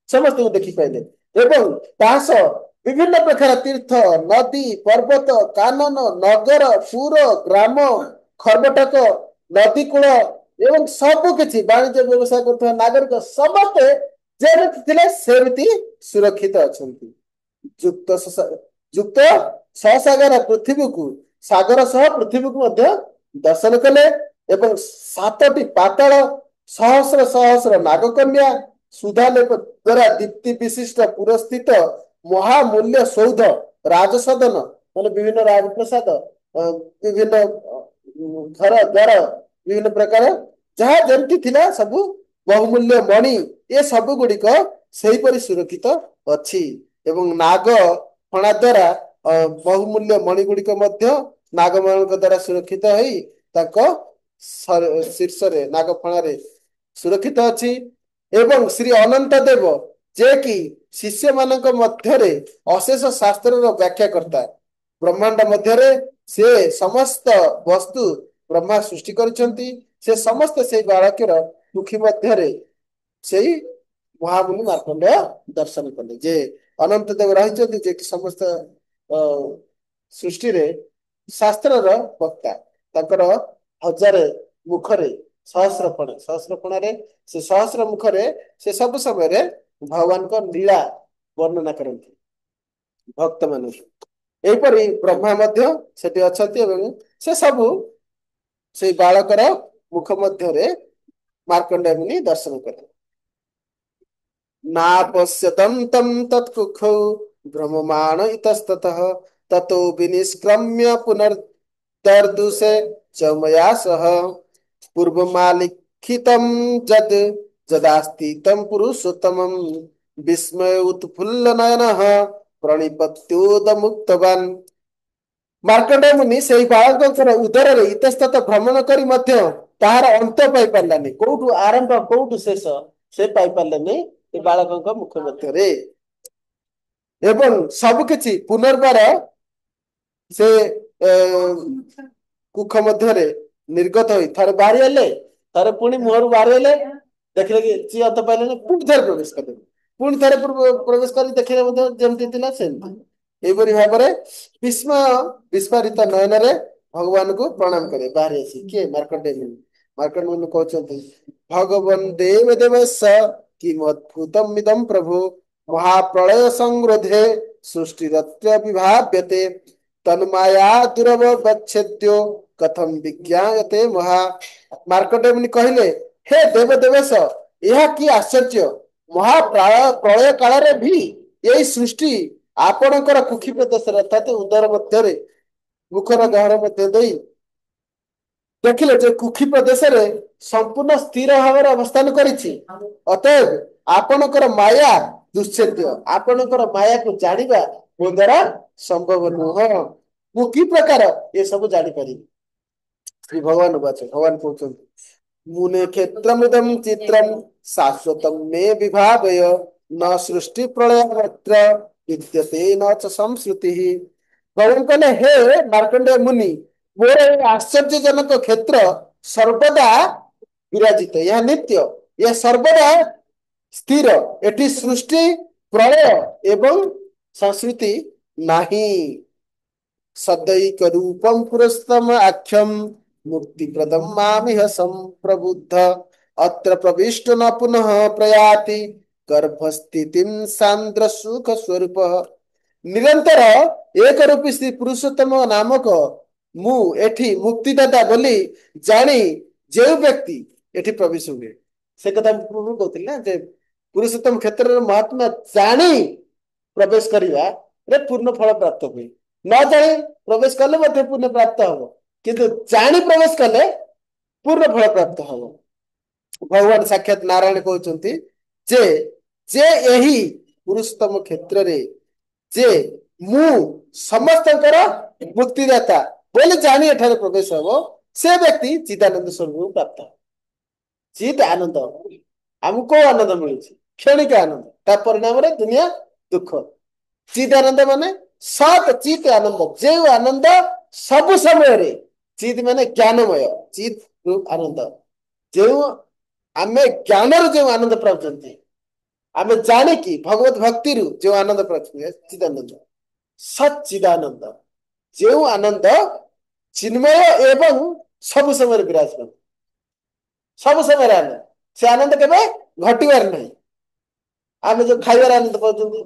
ସମସ୍ତଙ୍କୁ ଦେଖିପାରିଲେ। ଏବଂ ତା ସହ ବିଭିନ୍ନ ପ୍ରକାର ତୀର୍ଥ, ନଦୀ, ପର୍ବତ, କାନନ, ନଗର, ପୁର, ଗ୍ରାମ, ଖର୍ବଟକ, ନଦୀ କୂଳ ଏବଂ ସବୁ କିଛି ବାଣିଜ୍ୟ ବ୍ୟବସାୟ କରୁଥିବା ନାଗରିକ ସମସ୍ତେ ଯେମିତି ଥିଲେ ସେମିତି ସୁରକ୍ଷିତ ଅଛନ୍ତି। ଯୁକ୍ତ ଯୁକ୍ତ ସହସାଗର ପୃଥିବୀକୁ, ସାଗର ସହ ପୃଥିବୀକୁ ମଧ୍ୟ ଦର୍ଶନ କଲେ ଏବଂ 7ଟି ପାତାଳ, ସହସ୍ର ସହସ୍ର ନାଗକନ୍ୟା, ସୁଧାଲେପ ଦ୍ୱାରା ଦୀପ୍ତି ବିଶିଷ୍ଟ ପୁରସ୍ଥିତ ମହାମୂଲ୍ୟ ସୌଧ, ରାଜସଦନ ମାନେ ବିଭିନ୍ନ ରାଜପ୍ରସାଦ, ବିଭିନ୍ନ ଘର ଦ୍ୱାର, ବିଭିନ୍ନ ପ୍ରକାର ଯାହା ଯେମିତି ଥିଲା ସବୁ ବହୁମୂଲ୍ୟ ମଣି, ଏ ସବୁ ଗୁଡିକ ସେହିପରି ସୁରକ୍ଷିତ ଅଛି। ଏବଂ ନାଗ ଫଣା ଦ୍ୱାରା ବହୁମୂଲ୍ୟ ମଣି ଗୁଡିକ ମଧ୍ୟ ନାଗମାନଙ୍କ ଦ୍ୱାରା ସୁରକ୍ଷିତ ହେଇ ତାଙ୍କ ଶୀର୍ଷରେ ନାଗ ଫଣାରେ ସୁରକ୍ଷିତ ଅଛି। ଏବଂ ଶ୍ରୀ ଅନନ୍ତ ଦେବ ଯେ କି ଶିଷ୍ୟ ମାନଙ୍କ ମଧ୍ୟରେ ଅଶେଷ ଶାସ୍ତ୍ରର ବ୍ୟାଖ୍ୟାକର୍ତ୍ତା, ବ୍ରହ୍ମାଣ୍ଡ ମଧ୍ୟରେ ସେ ସମସ୍ତ ବସ୍ତୁ ବ୍ରହ୍ମା ସୃଷ୍ଟି କରିଛନ୍ତି। ସେ ସମସ୍ତେ ସେଇ ବାଳକର ମୁଖୀ ମଧ୍ୟରେ ସେଇ ମହାମୁନି ମାର୍କଣ୍ଡେୟ ଦର୍ଶନ କଲେ ଯେ ଅନନ୍ତ ଦେବ ରହିଛନ୍ତି, ଯେ କି ସମସ୍ତ ସୃଷ୍ଟିରେ ଶାସ୍ତ୍ରର ବକ୍ତା। ତାଙ୍କର 1000 ମୁଖରେ ସହସ୍ରପଣାରେ ସେ ସହସ୍ର ମୁଖରେ ସେ ସବୁ ସମୟରେ ଭଗବାନଙ୍କ ଲୀଳା ବର୍ଣ୍ଣନା କରନ୍ତି ଭକ୍ତ ମାନଙ୍କୁ। ଏହିପରି ବ୍ରହ୍ମା ମଧ୍ୟ ସେଠି ଅଛନ୍ତି ଏବଂ ସେ ସବୁ ସେଇ ବାଳକର ମୁଖ ମଧ୍ୟରେ ମାର୍କଣ୍ଡେୟ ମୁନି ଦର୍ଶନ କଲେ। नापश्यतं तं तत्कुक्षौ भ्रममाण इतस्ततः ततो विनिष्क्रम्य पुनर्दर्दुषे च मया सह पूर्वमालिखितं यद् यदास्ति तं पुरुषोत्तमं विस्मय उत्फुल्लनयनः प्रणिपत्योदमुक्तवान्। ମାର୍କଣ୍ଡେୟ ମୁନି ସେଇ ବାଳକଙ୍କର ଉଦରରେ ଇତସ୍ତତ ଭ୍ରମଣ କରି ମଧ୍ୟ ତାହାର ଅନ୍ତ ପାଇପାରିଲାନି। କୋଉଠୁ ଆରମ୍ଭ କୋଉଠୁ ଶେଷ ସେ ପାଇପାରିଲେନି ଏ ବାଳକଙ୍କ ମୁଖ ମଧ୍ୟରେ। ଏବଂ ସବୁକିଛି ପୁନର୍ବାର ସେ କୁଖ ମଧ୍ୟରେ ନିର୍ଗତ ହୋଇ ଥରେ ବାହାରି ହେଲେ, ଥରେ ପୁଣି ମୁହଁରୁ ବାହାରି ହେଲେ, ଦେଖିଲେ କି କିଛି ଅନ୍ତ ପାଇଲେନି, ପୁଣି ଥରେ ପ୍ରବେଶ କଲେ, ପୁଣି ଥରେ ପ୍ରବେଶ କରି ଦେଖିଲେ ମଧ୍ୟ ଯେମିତି ଥିଲା ସେମିତି। ଏହିପରି ଭାବରେ ବିସ୍ଫାରିତ ନୟନରେ ଭଗବାନଙ୍କୁ ପ୍ରଣାମ କରେ ବାହାରି ଆସି। କିଏ? ମାର୍କଣ୍ଡେୟ ମୁନି। ମାର୍କଣ୍ଡେୟ ମୁନି କହୁଛନ୍ତି ଭଗବନ୍ ଦେବ ଦେବସ୍ୟ କିମଦ୍ଭୁତମ୍ ଇଦଂ ପ୍ରଭୁ ମହାପ୍ରଳୟ ସଂରୋଧେ ସୃଷ୍ଟିରତ୍ର ବିଭାବ୍ୟତେ ତନ୍ମାୟା ଦୁରବଚ୍ଛେଦ୍ୟ କଥମ୍ ବିଜ୍ଞାୟତେ ମହା। ମାର୍କଣ୍ଡେୟ ମୁନି କହିଲେ, ହେ ଦେବ ଦେବେଶ, ଏହା କି ଆଶ୍ଚର୍ଯ୍ୟ! ମହାପ୍ରଳୟ କାଳରେ ବି ଏଇ ସୃଷ୍ଟି ଆପଣଙ୍କର କୁକ୍ଷି ପ୍ରଦେଶରେ ଅର୍ଥାତ ଉଦର ମଧ୍ୟରେ ମୁଖର ଗହର ମଧ୍ୟ ଦେଇ ଦେଖିଲେ ଯେ କୁକ୍ଷି ପ୍ରଦେଶରେ ସମ୍ପୂର୍ଣ୍ଣ ସ୍ଥିର ଭାବରେ ଅବସ୍ଥାନ କରିଛି। ଅତଏବ ଆପଣଙ୍କର ମାୟା ଦୁଶ୍ଚେଦ୍ୟ, ଆପଣଙ୍କର ମାୟାକୁ ଜାଣିବା ମୋ ଦ୍ୱାରା ସମ୍ଭବ ନୁହଁ। ମୁଁ କି ପ୍ରକାର ଏସବୁ ଜାଣିପାରିବି? ଶ୍ରୀ ଭଗବାନ ବାଚ ଭଗବାନ କହୁଛନ୍ତି ମୁନେ କ୍ଷେତ୍ରମିଦଂ ଚିତ୍ରಂ ଶାଶ୍ୱତଂ ମେ ବିଭାବୟ न सृष्टि प्रलय मात्र विद्यते न च संस्कृति। भगवान कहले, हे मार्कंडेय मुनि, मोर आश्चर्यजनक क्षेत्र सर्वदा विराजित, यह नित्य, यह सर्वदा स्थिर, एटी सृष्टि प्रलय एवं संस्कृति नहीं। सदैक रूपम पुरस्तम आख्यम मुक्ति प्रदम मामिह संप्रबुद्ध अत्र प्रविष्ट न पुनः प्रयाति गर्भस्थितिं सांद्र सुख स्वरूप। ନିରନ୍ତର ଏକ ରୂପୀ ଶ୍ରୀ ପୁରୁଷୋତ୍ତମ ନାମକ ମୁଁ ଏଠି ମୁକ୍ତିଦାତା ବୋଲି ଜାଣି ଯେଉଁ ବ୍ୟକ୍ତି ଏଠି ପ୍ରବେଶ ହୁଏ, ସେ କଥା ମୁଁ ପୂର୍ବରୁ କହୁଥିଲି ନା ଯେ ପୁରୁଷୋତ୍ତମ କ୍ଷେତ୍ରରେ ମହାତ୍ମା ଜାଣି ପ୍ରବେଶ କରିବାରେ ପୂର୍ଣ୍ଣ ଫଳ ପ୍ରାପ୍ତ ହୁଏ। ନ ଜାଣି ପ୍ରବେଶ କଲେ ମଧ୍ୟ ପୂର୍ଣ୍ଣ ପ୍ରାପ୍ତ ହବ, କିନ୍ତୁ ଜାଣି ପ୍ରବେଶ କଲେ ପୂର୍ଣ୍ଣ ଫଳ ପ୍ରାପ୍ତ ହବ। ଭଗବାନ ସାକ୍ଷାତ ନାରାୟଣ କହୁଛନ୍ତି ଯେ ଯେ ଏହି ପୁରୁଷୋତ୍ତମ କ୍ଷେତ୍ରରେ ଯେ ମୁଁ ସମସ୍ତଙ୍କର ମୁକ୍ତିଦାତା ବୋଲି ଜାଣି ଏଠାରେ ପ୍ରବେଶ ହବ, ସେ ବ୍ୟକ୍ତି ଚିଦାନନ୍ଦ ସ୍ୱରୂପକୁ ପ୍ରାପ୍ତ ହବ। ଚିତ୍ ଆନନ୍ଦ ଆମକୁ କୋଉ ଆନନ୍ଦ ମିଳୁଛି? କ୍ଷଣିକ ଆନନ୍ଦ, ତା ପରିଣାମରେ ଦୁନିଆ ଦୁଃଖ। ଚିତ୍ ଆନନ୍ଦ ମାନେ ସତ୍ ଚିତ୍ ଆନନ୍ଦ, ଯେଉଁ ଆନନ୍ଦ ସବୁ ସମୟରେ, ଚିତ୍ ମାନେ ଜ୍ଞାନମୟ, ଚିତ୍ ଆନନ୍ଦ, ଯେଉଁ ଆମେ ଜ୍ଞାନରୁ ଯେଉଁ ଆନନ୍ଦ ପାଉଛନ୍ତି, ଆମେ ଜାଣିକି ଭଗବତ ଭକ୍ତିରୁ ଯେଉଁ ଆନନ୍ଦ ପାଉଛନ୍ତି, ଚିଦାନନ୍ଦ ସଚିଦାନନ୍ଦ, ଯେଉଁ ଆନନ୍ଦ ଚିନ୍ମୟ ଏବଂ ସବୁ ସମୟରେ ବିରାଜମାନ, ସବୁ ସମୟରେ ଆନନ୍ଦ। ସେ ଆନନ୍ଦ କେବେ ଘଟିବାର ନାହିଁ। ଆମେ ଯୋଉ ଖାଇବାର ଆନନ୍ଦ ପାଉଛନ୍ତି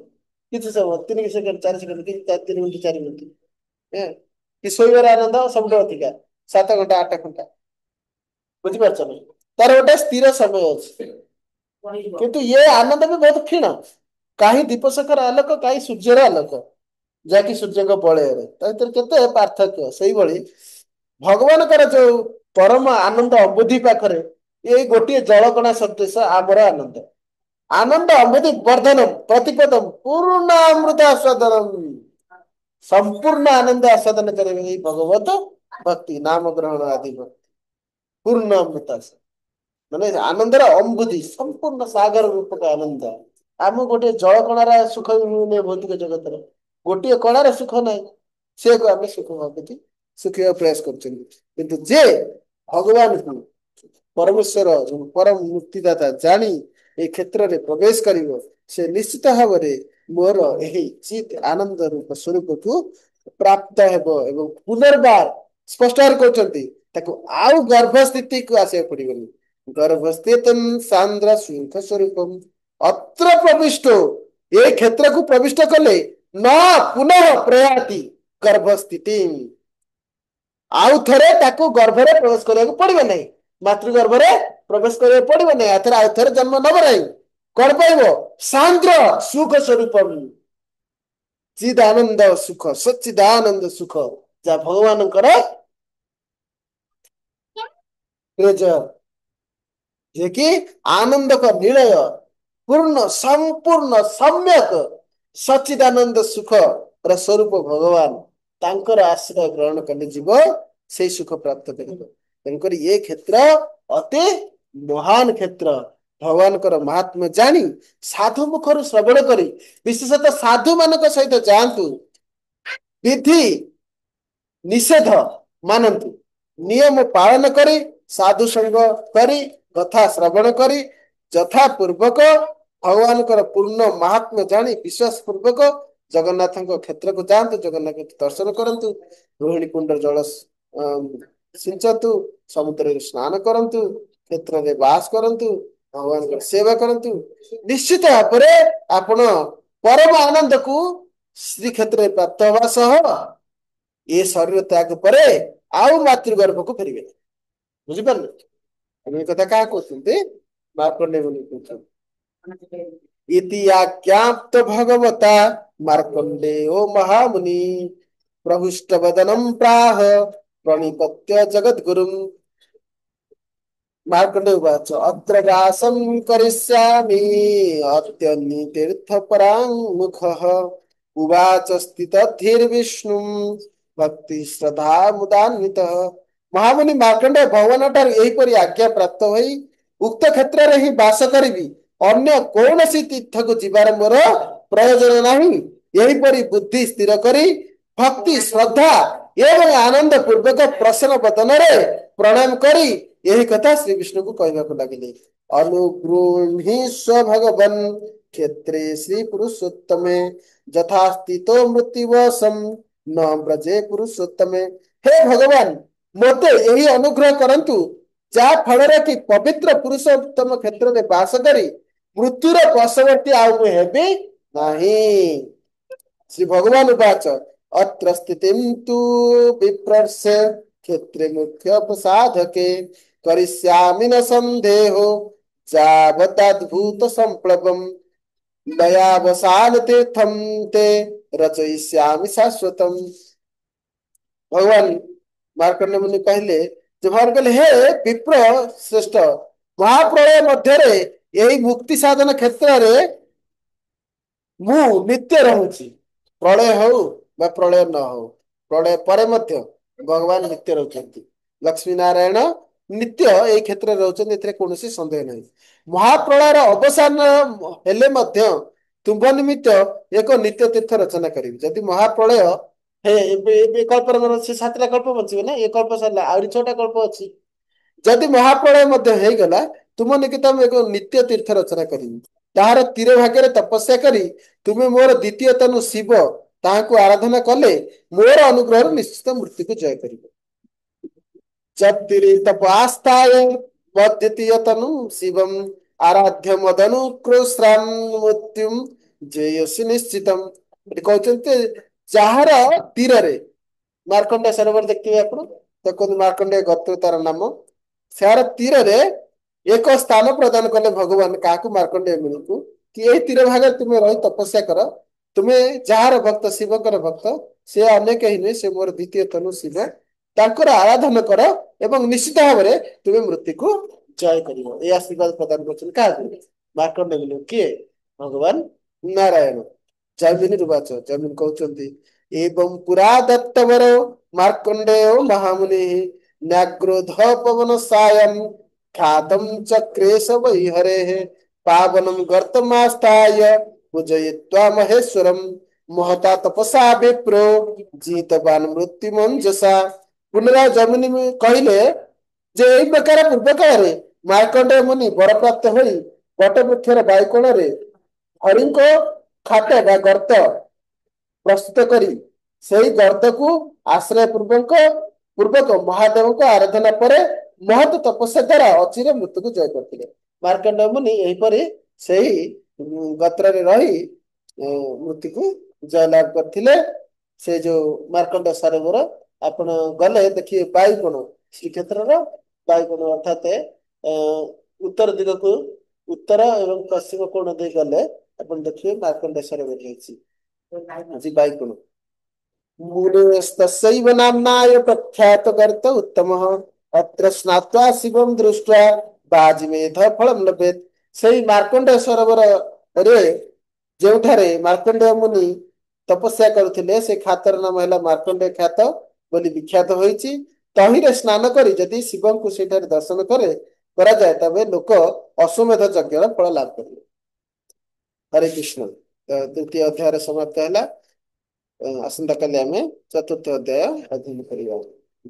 କିଛି ସମୟ, 3 ସେକେଣ୍ଡ 4 ସେକେଣ୍ଡ, 3 ମିନିଟ 4 ମିନିଟ, କି ଶୋଇବାର ଆନନ୍ଦ ସବୁଠୁ ଅଧିକା 7 ଘଣ୍ଟା 8 ଘଣ୍ଟା, ବୁଝିପାରୁଛ ନା? ତାର ଗୋଟେ ସ୍ଥିର ସମୟ ଅଛି, କିନ୍ତୁ ଇଏ ଆନନ୍ଦ ବି ବହୁତ କ୍ଷୀଣ। କାହିଁ ଦୀପଶିଖାର ଆଲୋକ, କାହିଁ ସୂର୍ଯ୍ୟର ଆଲୋକ, ଯାହାକି ସୂର୍ଯ୍ୟଙ୍କ ବଳୟରେ, ତା ଭିତରେ କେତେ ପାର୍ଥକ୍ୟ। ସେଇଭଳି ଭଗବାନଙ୍କର ଯୋଉ ପରମ ଆନନ୍ଦ ଅବୁଧି ପାଖରେ ଏଇ ଗୋଟିଏ ଜଳକଣା ସଦୃଶ ଆମର ଆନନ୍ଦ। ଆନନ୍ଦ ଅବୁଧି ବର୍ଦ୍ଧନ ପ୍ରତିପଦମ ପୂର୍ଣ୍ଣାମୃତ ଆସ୍ୱାଦନମ୍, ସମ୍ପୂର୍ଣ୍ଣ ଆନନ୍ଦ ଆସ୍ୱାଦନ କରିବେ ଏଇ ଭଗବତ ଭକ୍ତି, ନାମ ଗ୍ରହଣ ଆଦି ଭକ୍ତି। ପୂର୍ଣ୍ଣ ଅମୃତ ମାନେ ଆନନ୍ଦର ଅମ୍ବୁଧି, ସମ୍ପୂର୍ଣ୍ଣ ସାଗର ରୂପକ ଆନନ୍ଦ। ଆମକୁ ଗୋଟେ ଜଳ କଣାର ସୁଖ ବି ମିଳୁନି ଭୌତିକ ଜଗତରେ, ଗୋଟିଏ କଣାର ସୁଖ ନାହିଁ, ସେକୁ ଆମେ ସୁଖ ଭାବୁଛୁ, ସୁଖିବାକୁ ପ୍ରୟାସ କରୁଛନ୍ତି। କିନ୍ତୁ ଯେ ଭଗବାନଙ୍କୁ ପରମେଶ୍ୱର ପରମ ମୁକ୍ତିଦାତା ଜାଣି ଏ କ୍ଷେତ୍ରରେ ପ୍ରବେଶ କରିବ, ସେ ନିଶ୍ଚିତ ଭାବରେ ମୋର ଏହି ଚିତ୍ ଆନନ୍ଦ ରୂପ ସ୍ୱରୂପକୁ ପ୍ରାପ୍ତ ହେବ ଏବଂ ପୁନର୍ବାର ସ୍ପଷ୍ଟ ଭାବରେ କହୁଛନ୍ତି ତାକୁ ଆଉ ଗର୍ଭସ୍ଥିତିକୁ ଆସିବାକୁ ପଡିବନି। ଗର୍ଭସ୍ଥିତଂ ସାନ୍ଦ୍ର ସୁଖ ସ୍ୱରୂପମ୍ ଅତ୍ର ପ୍ରବିଷ୍ଟ, ଏ କ୍ଷେତ୍ରକୁ ପ୍ରବିଷ୍ଟ କଲେ ନ ପୁନଃ ପ୍ରୟାତି ଗର୍ଭସ୍ଥିତି, ଆଉ ଥରେ ତାକୁ ଗର୍ଭରେ ପ୍ରବେଶ କରିବାକୁ ପଡିବ ନାହିଁ, ମାତୃ ଗର୍ଭରେ ପ୍ରବେଶ କରିବାକୁ ପଡିବ ନାହିଁ, ଏଥର ଆଉ ଥରେ ଜନ୍ମ ନବ ନାହିଁ। କଣ ପାଇବ? ସାନ୍ଦ୍ର ସୁଖ ସ୍ୱରୂପମ୍, ଚିଦାନନ୍ଦ ସୁଖ, ସଚ୍ଚିଦାନନ୍ଦ ସୁଖ, ଯାହା ଭଗବାନଙ୍କର ଯେ କି ଆନନ୍ଦକ ନିଳୟ ପୂର୍ଣ୍ଣ ସମ୍ପୂର୍ଣ୍ଣ ସମ୍ୟକ ସଚ୍ଚିଦାନନ୍ଦ ସୁଖ ର ସ୍ୱରୂପ ଭଗବାନ, ତାଙ୍କର ଆଶ୍ରୟ ଗ୍ରହଣ କଲେ ଯିବ ସେଇ ସୁଖ ପ୍ରାପ୍ତ କରିବ। ତେଣୁକରି ଏ କ୍ଷେତ୍ର ଅତି ମହାନ କ୍ଷେତ୍ର। ଭଗବାନଙ୍କର ମହାତ୍ମ୍ୟ ଜାଣି ସାଧୁ ମୁଖରୁ ଶ୍ରବଣ କରି, ବିଶେଷତଃ ସାଧୁ ମାନଙ୍କ ସହିତ ଯାଆନ୍ତୁ, ବିଧି ନିଷେଧ ମାନନ୍ତୁ, ନିୟମ ପାଳନ କରି, ସାଧୁ ସଙ୍ଗ କରି, କଥା ଶ୍ରବଣ କରି, ଯଥା ପୂର୍ବକ ଭଗବାନଙ୍କର ପୂର୍ଣ୍ଣ ମହାତ୍ମ୍ୟ ଜାଣି ବିଶ୍ୱାସ ପୂର୍ବକ ଜଗନ୍ନାଥଙ୍କ କ୍ଷେତ୍ରକୁ ଯାଆନ୍ତୁ, ଜଗନ୍ନାଥ ଦର୍ଶନ କରନ୍ତୁ, ରୋହିଣୀ କୁଣ୍ଡ ଜଳ ସିଞ୍ଚନ୍ତୁ, ସମୁଦ୍ରରେ ସ୍ନାନ କରନ୍ତୁ, କ୍ଷେତ୍ରରେ ବାସ କରନ୍ତୁ, ଭଗବାନଙ୍କର ସେବା କରନ୍ତୁ, ନିଶ୍ଚିତ ଭାବରେ ଆପଣ ପରମ ଆନନ୍ଦକୁ ଶ୍ରୀକ୍ଷେତ୍ରରେ ପ୍ରାପ୍ତ ହେବା ସହ ଏ ଶରୀର ତ୍ୟାଗ ପରେ ଆଉ ମାତୃଗର୍ଭକୁ ଫେରିବେ। ବୁଝିପାରିଲେ? ଏ କଥା କାହା କହୁଛନ୍ତି? ମାର୍କଣ୍ଡେୟ ମୁନି କହୁଛନ୍ତି। ଇତି ଆଜ୍ଞାପ୍ତ ଭଗବତା ମାର୍କଣ୍ଡେୟ ମହାମୁନି ପ୍ରହୃଷ୍ଟ ବଦନମ୍ ପ୍ରାହ ପ୍ରଣିପତ୍ୟ ଜଗଦ୍ଗୁରୁମ୍। ମାର୍କଣ୍ଡେୟ ଉବାଚ ଅତ୍ର ବ୍ୟାସଂ କରିଷ୍ୟାମି ଅତ୍ୟନି ତୀର୍ଥ ପରାଙ୍ଗୁଖଃ ଉବାଚ ସ୍ଥିତ ଧୀର୍ ବିଷ୍ଣୁ ଭକ୍ତି ଶ୍ରଦ୍ଧା ମୁଦାନ୍ବିତଃ। ମହାମୁନି ମାର୍କଣ୍ଡେୟ ଭଗବାନ ଠାରୁ ଏହିପରି ଆଜ୍ଞା ପ୍ରାପ୍ତ ହୋଇ ଉକ୍ତ କ୍ଷେତ୍ରରେ ହିଁ ବାସ କରିବି, ଅନ୍ୟ କୌଣସି ତୀର୍ଥକୁ ଯିବାର ମୋର ପ୍ରୟୋଜନ ନାହିଁ, ଏହିପରି ବୁଦ୍ଧି ସ୍ଥିର କରି ଭକ୍ତି ଶ୍ରଦ୍ଧା ଏବଂ ଆନନ୍ଦ ପୂର୍ବକ ପ୍ରସନ୍ନ ବଦନରେ ପ୍ରଣାମ କରି ଏହି କଥା ଶ୍ରୀ ବିଷ୍ଣୁଙ୍କୁ କହିବାକୁ ଲାଗିଲେ। ଅନୁଗୃହୀଷ୍ଵ ଭଗବନ୍ କ୍ଷେତ୍ରେ ଶ୍ରୀ ପୁରୁଷୋତ୍ତମେ ଯଥା ସ୍ଥିतो ମୃତ୍ୟୁବଶଂ ନ ବ୍ରଜେ ପୁରୁଷୋତ୍ତମେ। ହେ ଭଗବାନ, ମୋତେ ଏହି ଅନୁଗ୍ରହ କରନ୍ତୁ, ଯାହା ଫଳରେ କି ପବିତ୍ର ପୁରୁଷୋତ୍ତମ କ୍ଷେତ୍ରରେ ବାସ କରି ମୃତ୍ୟୁର ବଶବର୍ତ୍ତୀ ଆଉ ମୁଁ ହେବି ନାହିଁ। श्री भगवान उवाच अत्र स्थितिं तु विप्रस्य क्षेत्रे मुख्य प्रसाधके करिष्यामि न संदेहो जावदद्भुत संप्लवम् दयावसान तीर्थम ते रचयिष्यामि शाश्वतम। भगवान मार्कंडेय मुनि कहले जे भगवान कहले हे विप्र श्रेष्ठ महाप्रलय ମଧ୍ୟରେ ଏହି ମୁକ୍ତି ସାଧନ କ୍ଷେତ୍ରରେ ମୁଁ ନିତ୍ୟ ରହୁଛି। ପ୍ରଳୟ ହଉ ବା ପ୍ରଳୟ ନ ହଉ, ପ୍ରଳୟ ପରେ ମଧ୍ୟ ଭଗବାନ ନିତ୍ୟ ରହୁଛନ୍ତି। ଲକ୍ଷ୍ମୀ ନାରାୟଣ ନିତ୍ୟ ଏଇ କ୍ଷେତ୍ରରେ ରହୁଛନ୍ତି, ଏଥିରେ କୌଣସି ସନ୍ଦେହ ନାହିଁ। ମହାପ୍ରଳୟର ଅବସାନ ହେଲେ ମଧ୍ୟ ତୁମ୍ଭ ନିମିତ୍ତ ଏକ ନିତ୍ୟ ତୀର୍ଥ ରଚନା କରିବି। ଯଦି ମହାପ୍ରଳୟ ହେ ଏବେ କଳ୍ପର ମୋର ସେ 7ଟା କଳ୍ପ ବଞ୍ଚିବେ ନା, ଏ କଳ୍ପ ସରିଲା ଆହୁରି 6ଟା କଳ୍ପ ଅଛି। ଯଦି ମହାପ୍ରଳୟ ମଧ୍ୟ ହେଇଗଲା ତୁମ ନିକଟ ମୁଁ ଏକ ନିତ୍ୟ ତୀର୍ଥ ରଚନା କରିବି। ତାହାର ତୀର ଭାଗରେ ତପସ୍ୟା କରି ତୁମେ ମୋର ଦ୍ୱିତୀୟ ତନୁ ଶିବ ତାହାକୁ ଆରାଧନା କଲେ ମୋର ଅନୁଗ୍ରହରୁ ନିଶ୍ଚିତ ମୃତ୍ୟୁକୁ ଜୟ କରିବ। तपास्ताय मद्वितीय तनु शिवम आराध्य मदनुकृश्राम मृत्युम जयसी निश्चितम। कहते ଯାହାର ତୀରରେ ମାର୍କଣ୍ଡେୟ ସରୋବର ଦେଖିଥିବେ ଆପଣ, ଦେଖନ୍ତୁ ମାର୍କଣ୍ଡେୟ ଗୋତ୍ର ତାର ନାମ। ସେହାର ତୀରରେ ଏକ ସ୍ଥାନ ପ୍ରଦାନ କଲେ ଭଗବାନ କାହାକୁ, ମାର୍କଣ୍ଡେୟ ମୁନିକୁ, କି ଏଇ ତୀର ଭାଗରେ ତୁମେ ରହି ତପସ୍ୟା କର। ତୁମେ ଯାହାର ଭକ୍ତ ଶିବଙ୍କର ଭକ୍ତ, ସେ ଅନ୍ୟ କେହି ନୁହେଁ, ସେ ମୋର ଦ୍ୱିତୀୟ ତନୁ ଶିବ, ତାଙ୍କର ଆରାଧନା କର ଏବଂ ନିଶ୍ଚିତ ଭାବରେ ତୁମେ ମୃତ୍ୟୁକୁ ଜୟ କରିବ। এই ଆଶୀର୍ବାଦ ପ୍ରଦାନ କରୁଛନ୍ତି କାହାକୁ, ମାର୍କଣ୍ଡେୟ ମୁନି। କିଏ, ଭଗବାନ ନାରାୟଣ। ଜୈମିନୀ ରୁବାଚ, ଜୈମିନୀ କହୁଛନ୍ତି ଏବଂ ପୁରା ଦତ୍ତବର ମାର୍କଣ୍ଡେୟ ମହାମୁନି ନ୍ୟାଗ୍ରୋଧ ପବନ ସାୟಂ ଖ୍ୟାତಂ ଚକ୍ରେଶ ବୈହରେ ପାବନಂ ଗର୍ତ୍ତମାସ୍ଥାୟ ପୂଜୟିତ୍ୱା ମହେଶ୍ୱରಂ महता तपसा विप्रो जीतवान मृत्यु मंजसा। पुनराय जमिनी कहले जे एई प्रकार पूर्व काल मार्कंडेय मुनि वर प्राप्त होई वटवृक्षर बायुकोण हरिंक खात बा गर्त प्रस्तुत करी सेई गर्त को आश्रय पूर्वक महादेव को आराधना पर महत तपस्या द्वारा अचिर मृत्यु को जय करते। मार्कंडेय मुनि एहीपरि सेई गत्र रही मृत्यु को जयलाभ करथिले। से जो मार्कंडेय सरोवर आपण गले देखिए बायुकोण श्रीक्षेत्र बायुकोण अर्थात उत्तर दिग को उत्तर एवं पश्चिम कोण दे गले आपण देखिए मार्कंडेय सरोवर जी बायुकोण मुनेस्तस्यैव नाम्नाय प्रख्यात गर्त उत्तमः अत्र स्नात्वा शिवं दृष्ट्वा बाजिमेध फलं लभेत। सेई मार्कंडेय सरोवर रे जोठारे मार्कंडेय मुनि तपस्या करुथिले से ख्यातर नाम है मार्कंडेय ख्यात बोली विख्यात होईची। तहिरे स्नान करी यदि शिव को सेठारे दर्शन करे करा जाए तबे लोक अश्वमेध यज्ञ फल लाभ करिवे। हरे कृष्ण। द्वितीय अध्याय समाप्त है। आसंता काली आमे चतुर्थ अध्याय अध्ययन करिवा।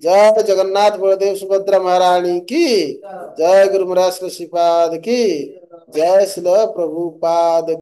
जय जगन्नाथ बलदेव सुभद्रा महारानी की जय। गुरु महाराज श्रीपाद की जय। श्रील प्रभुपाद।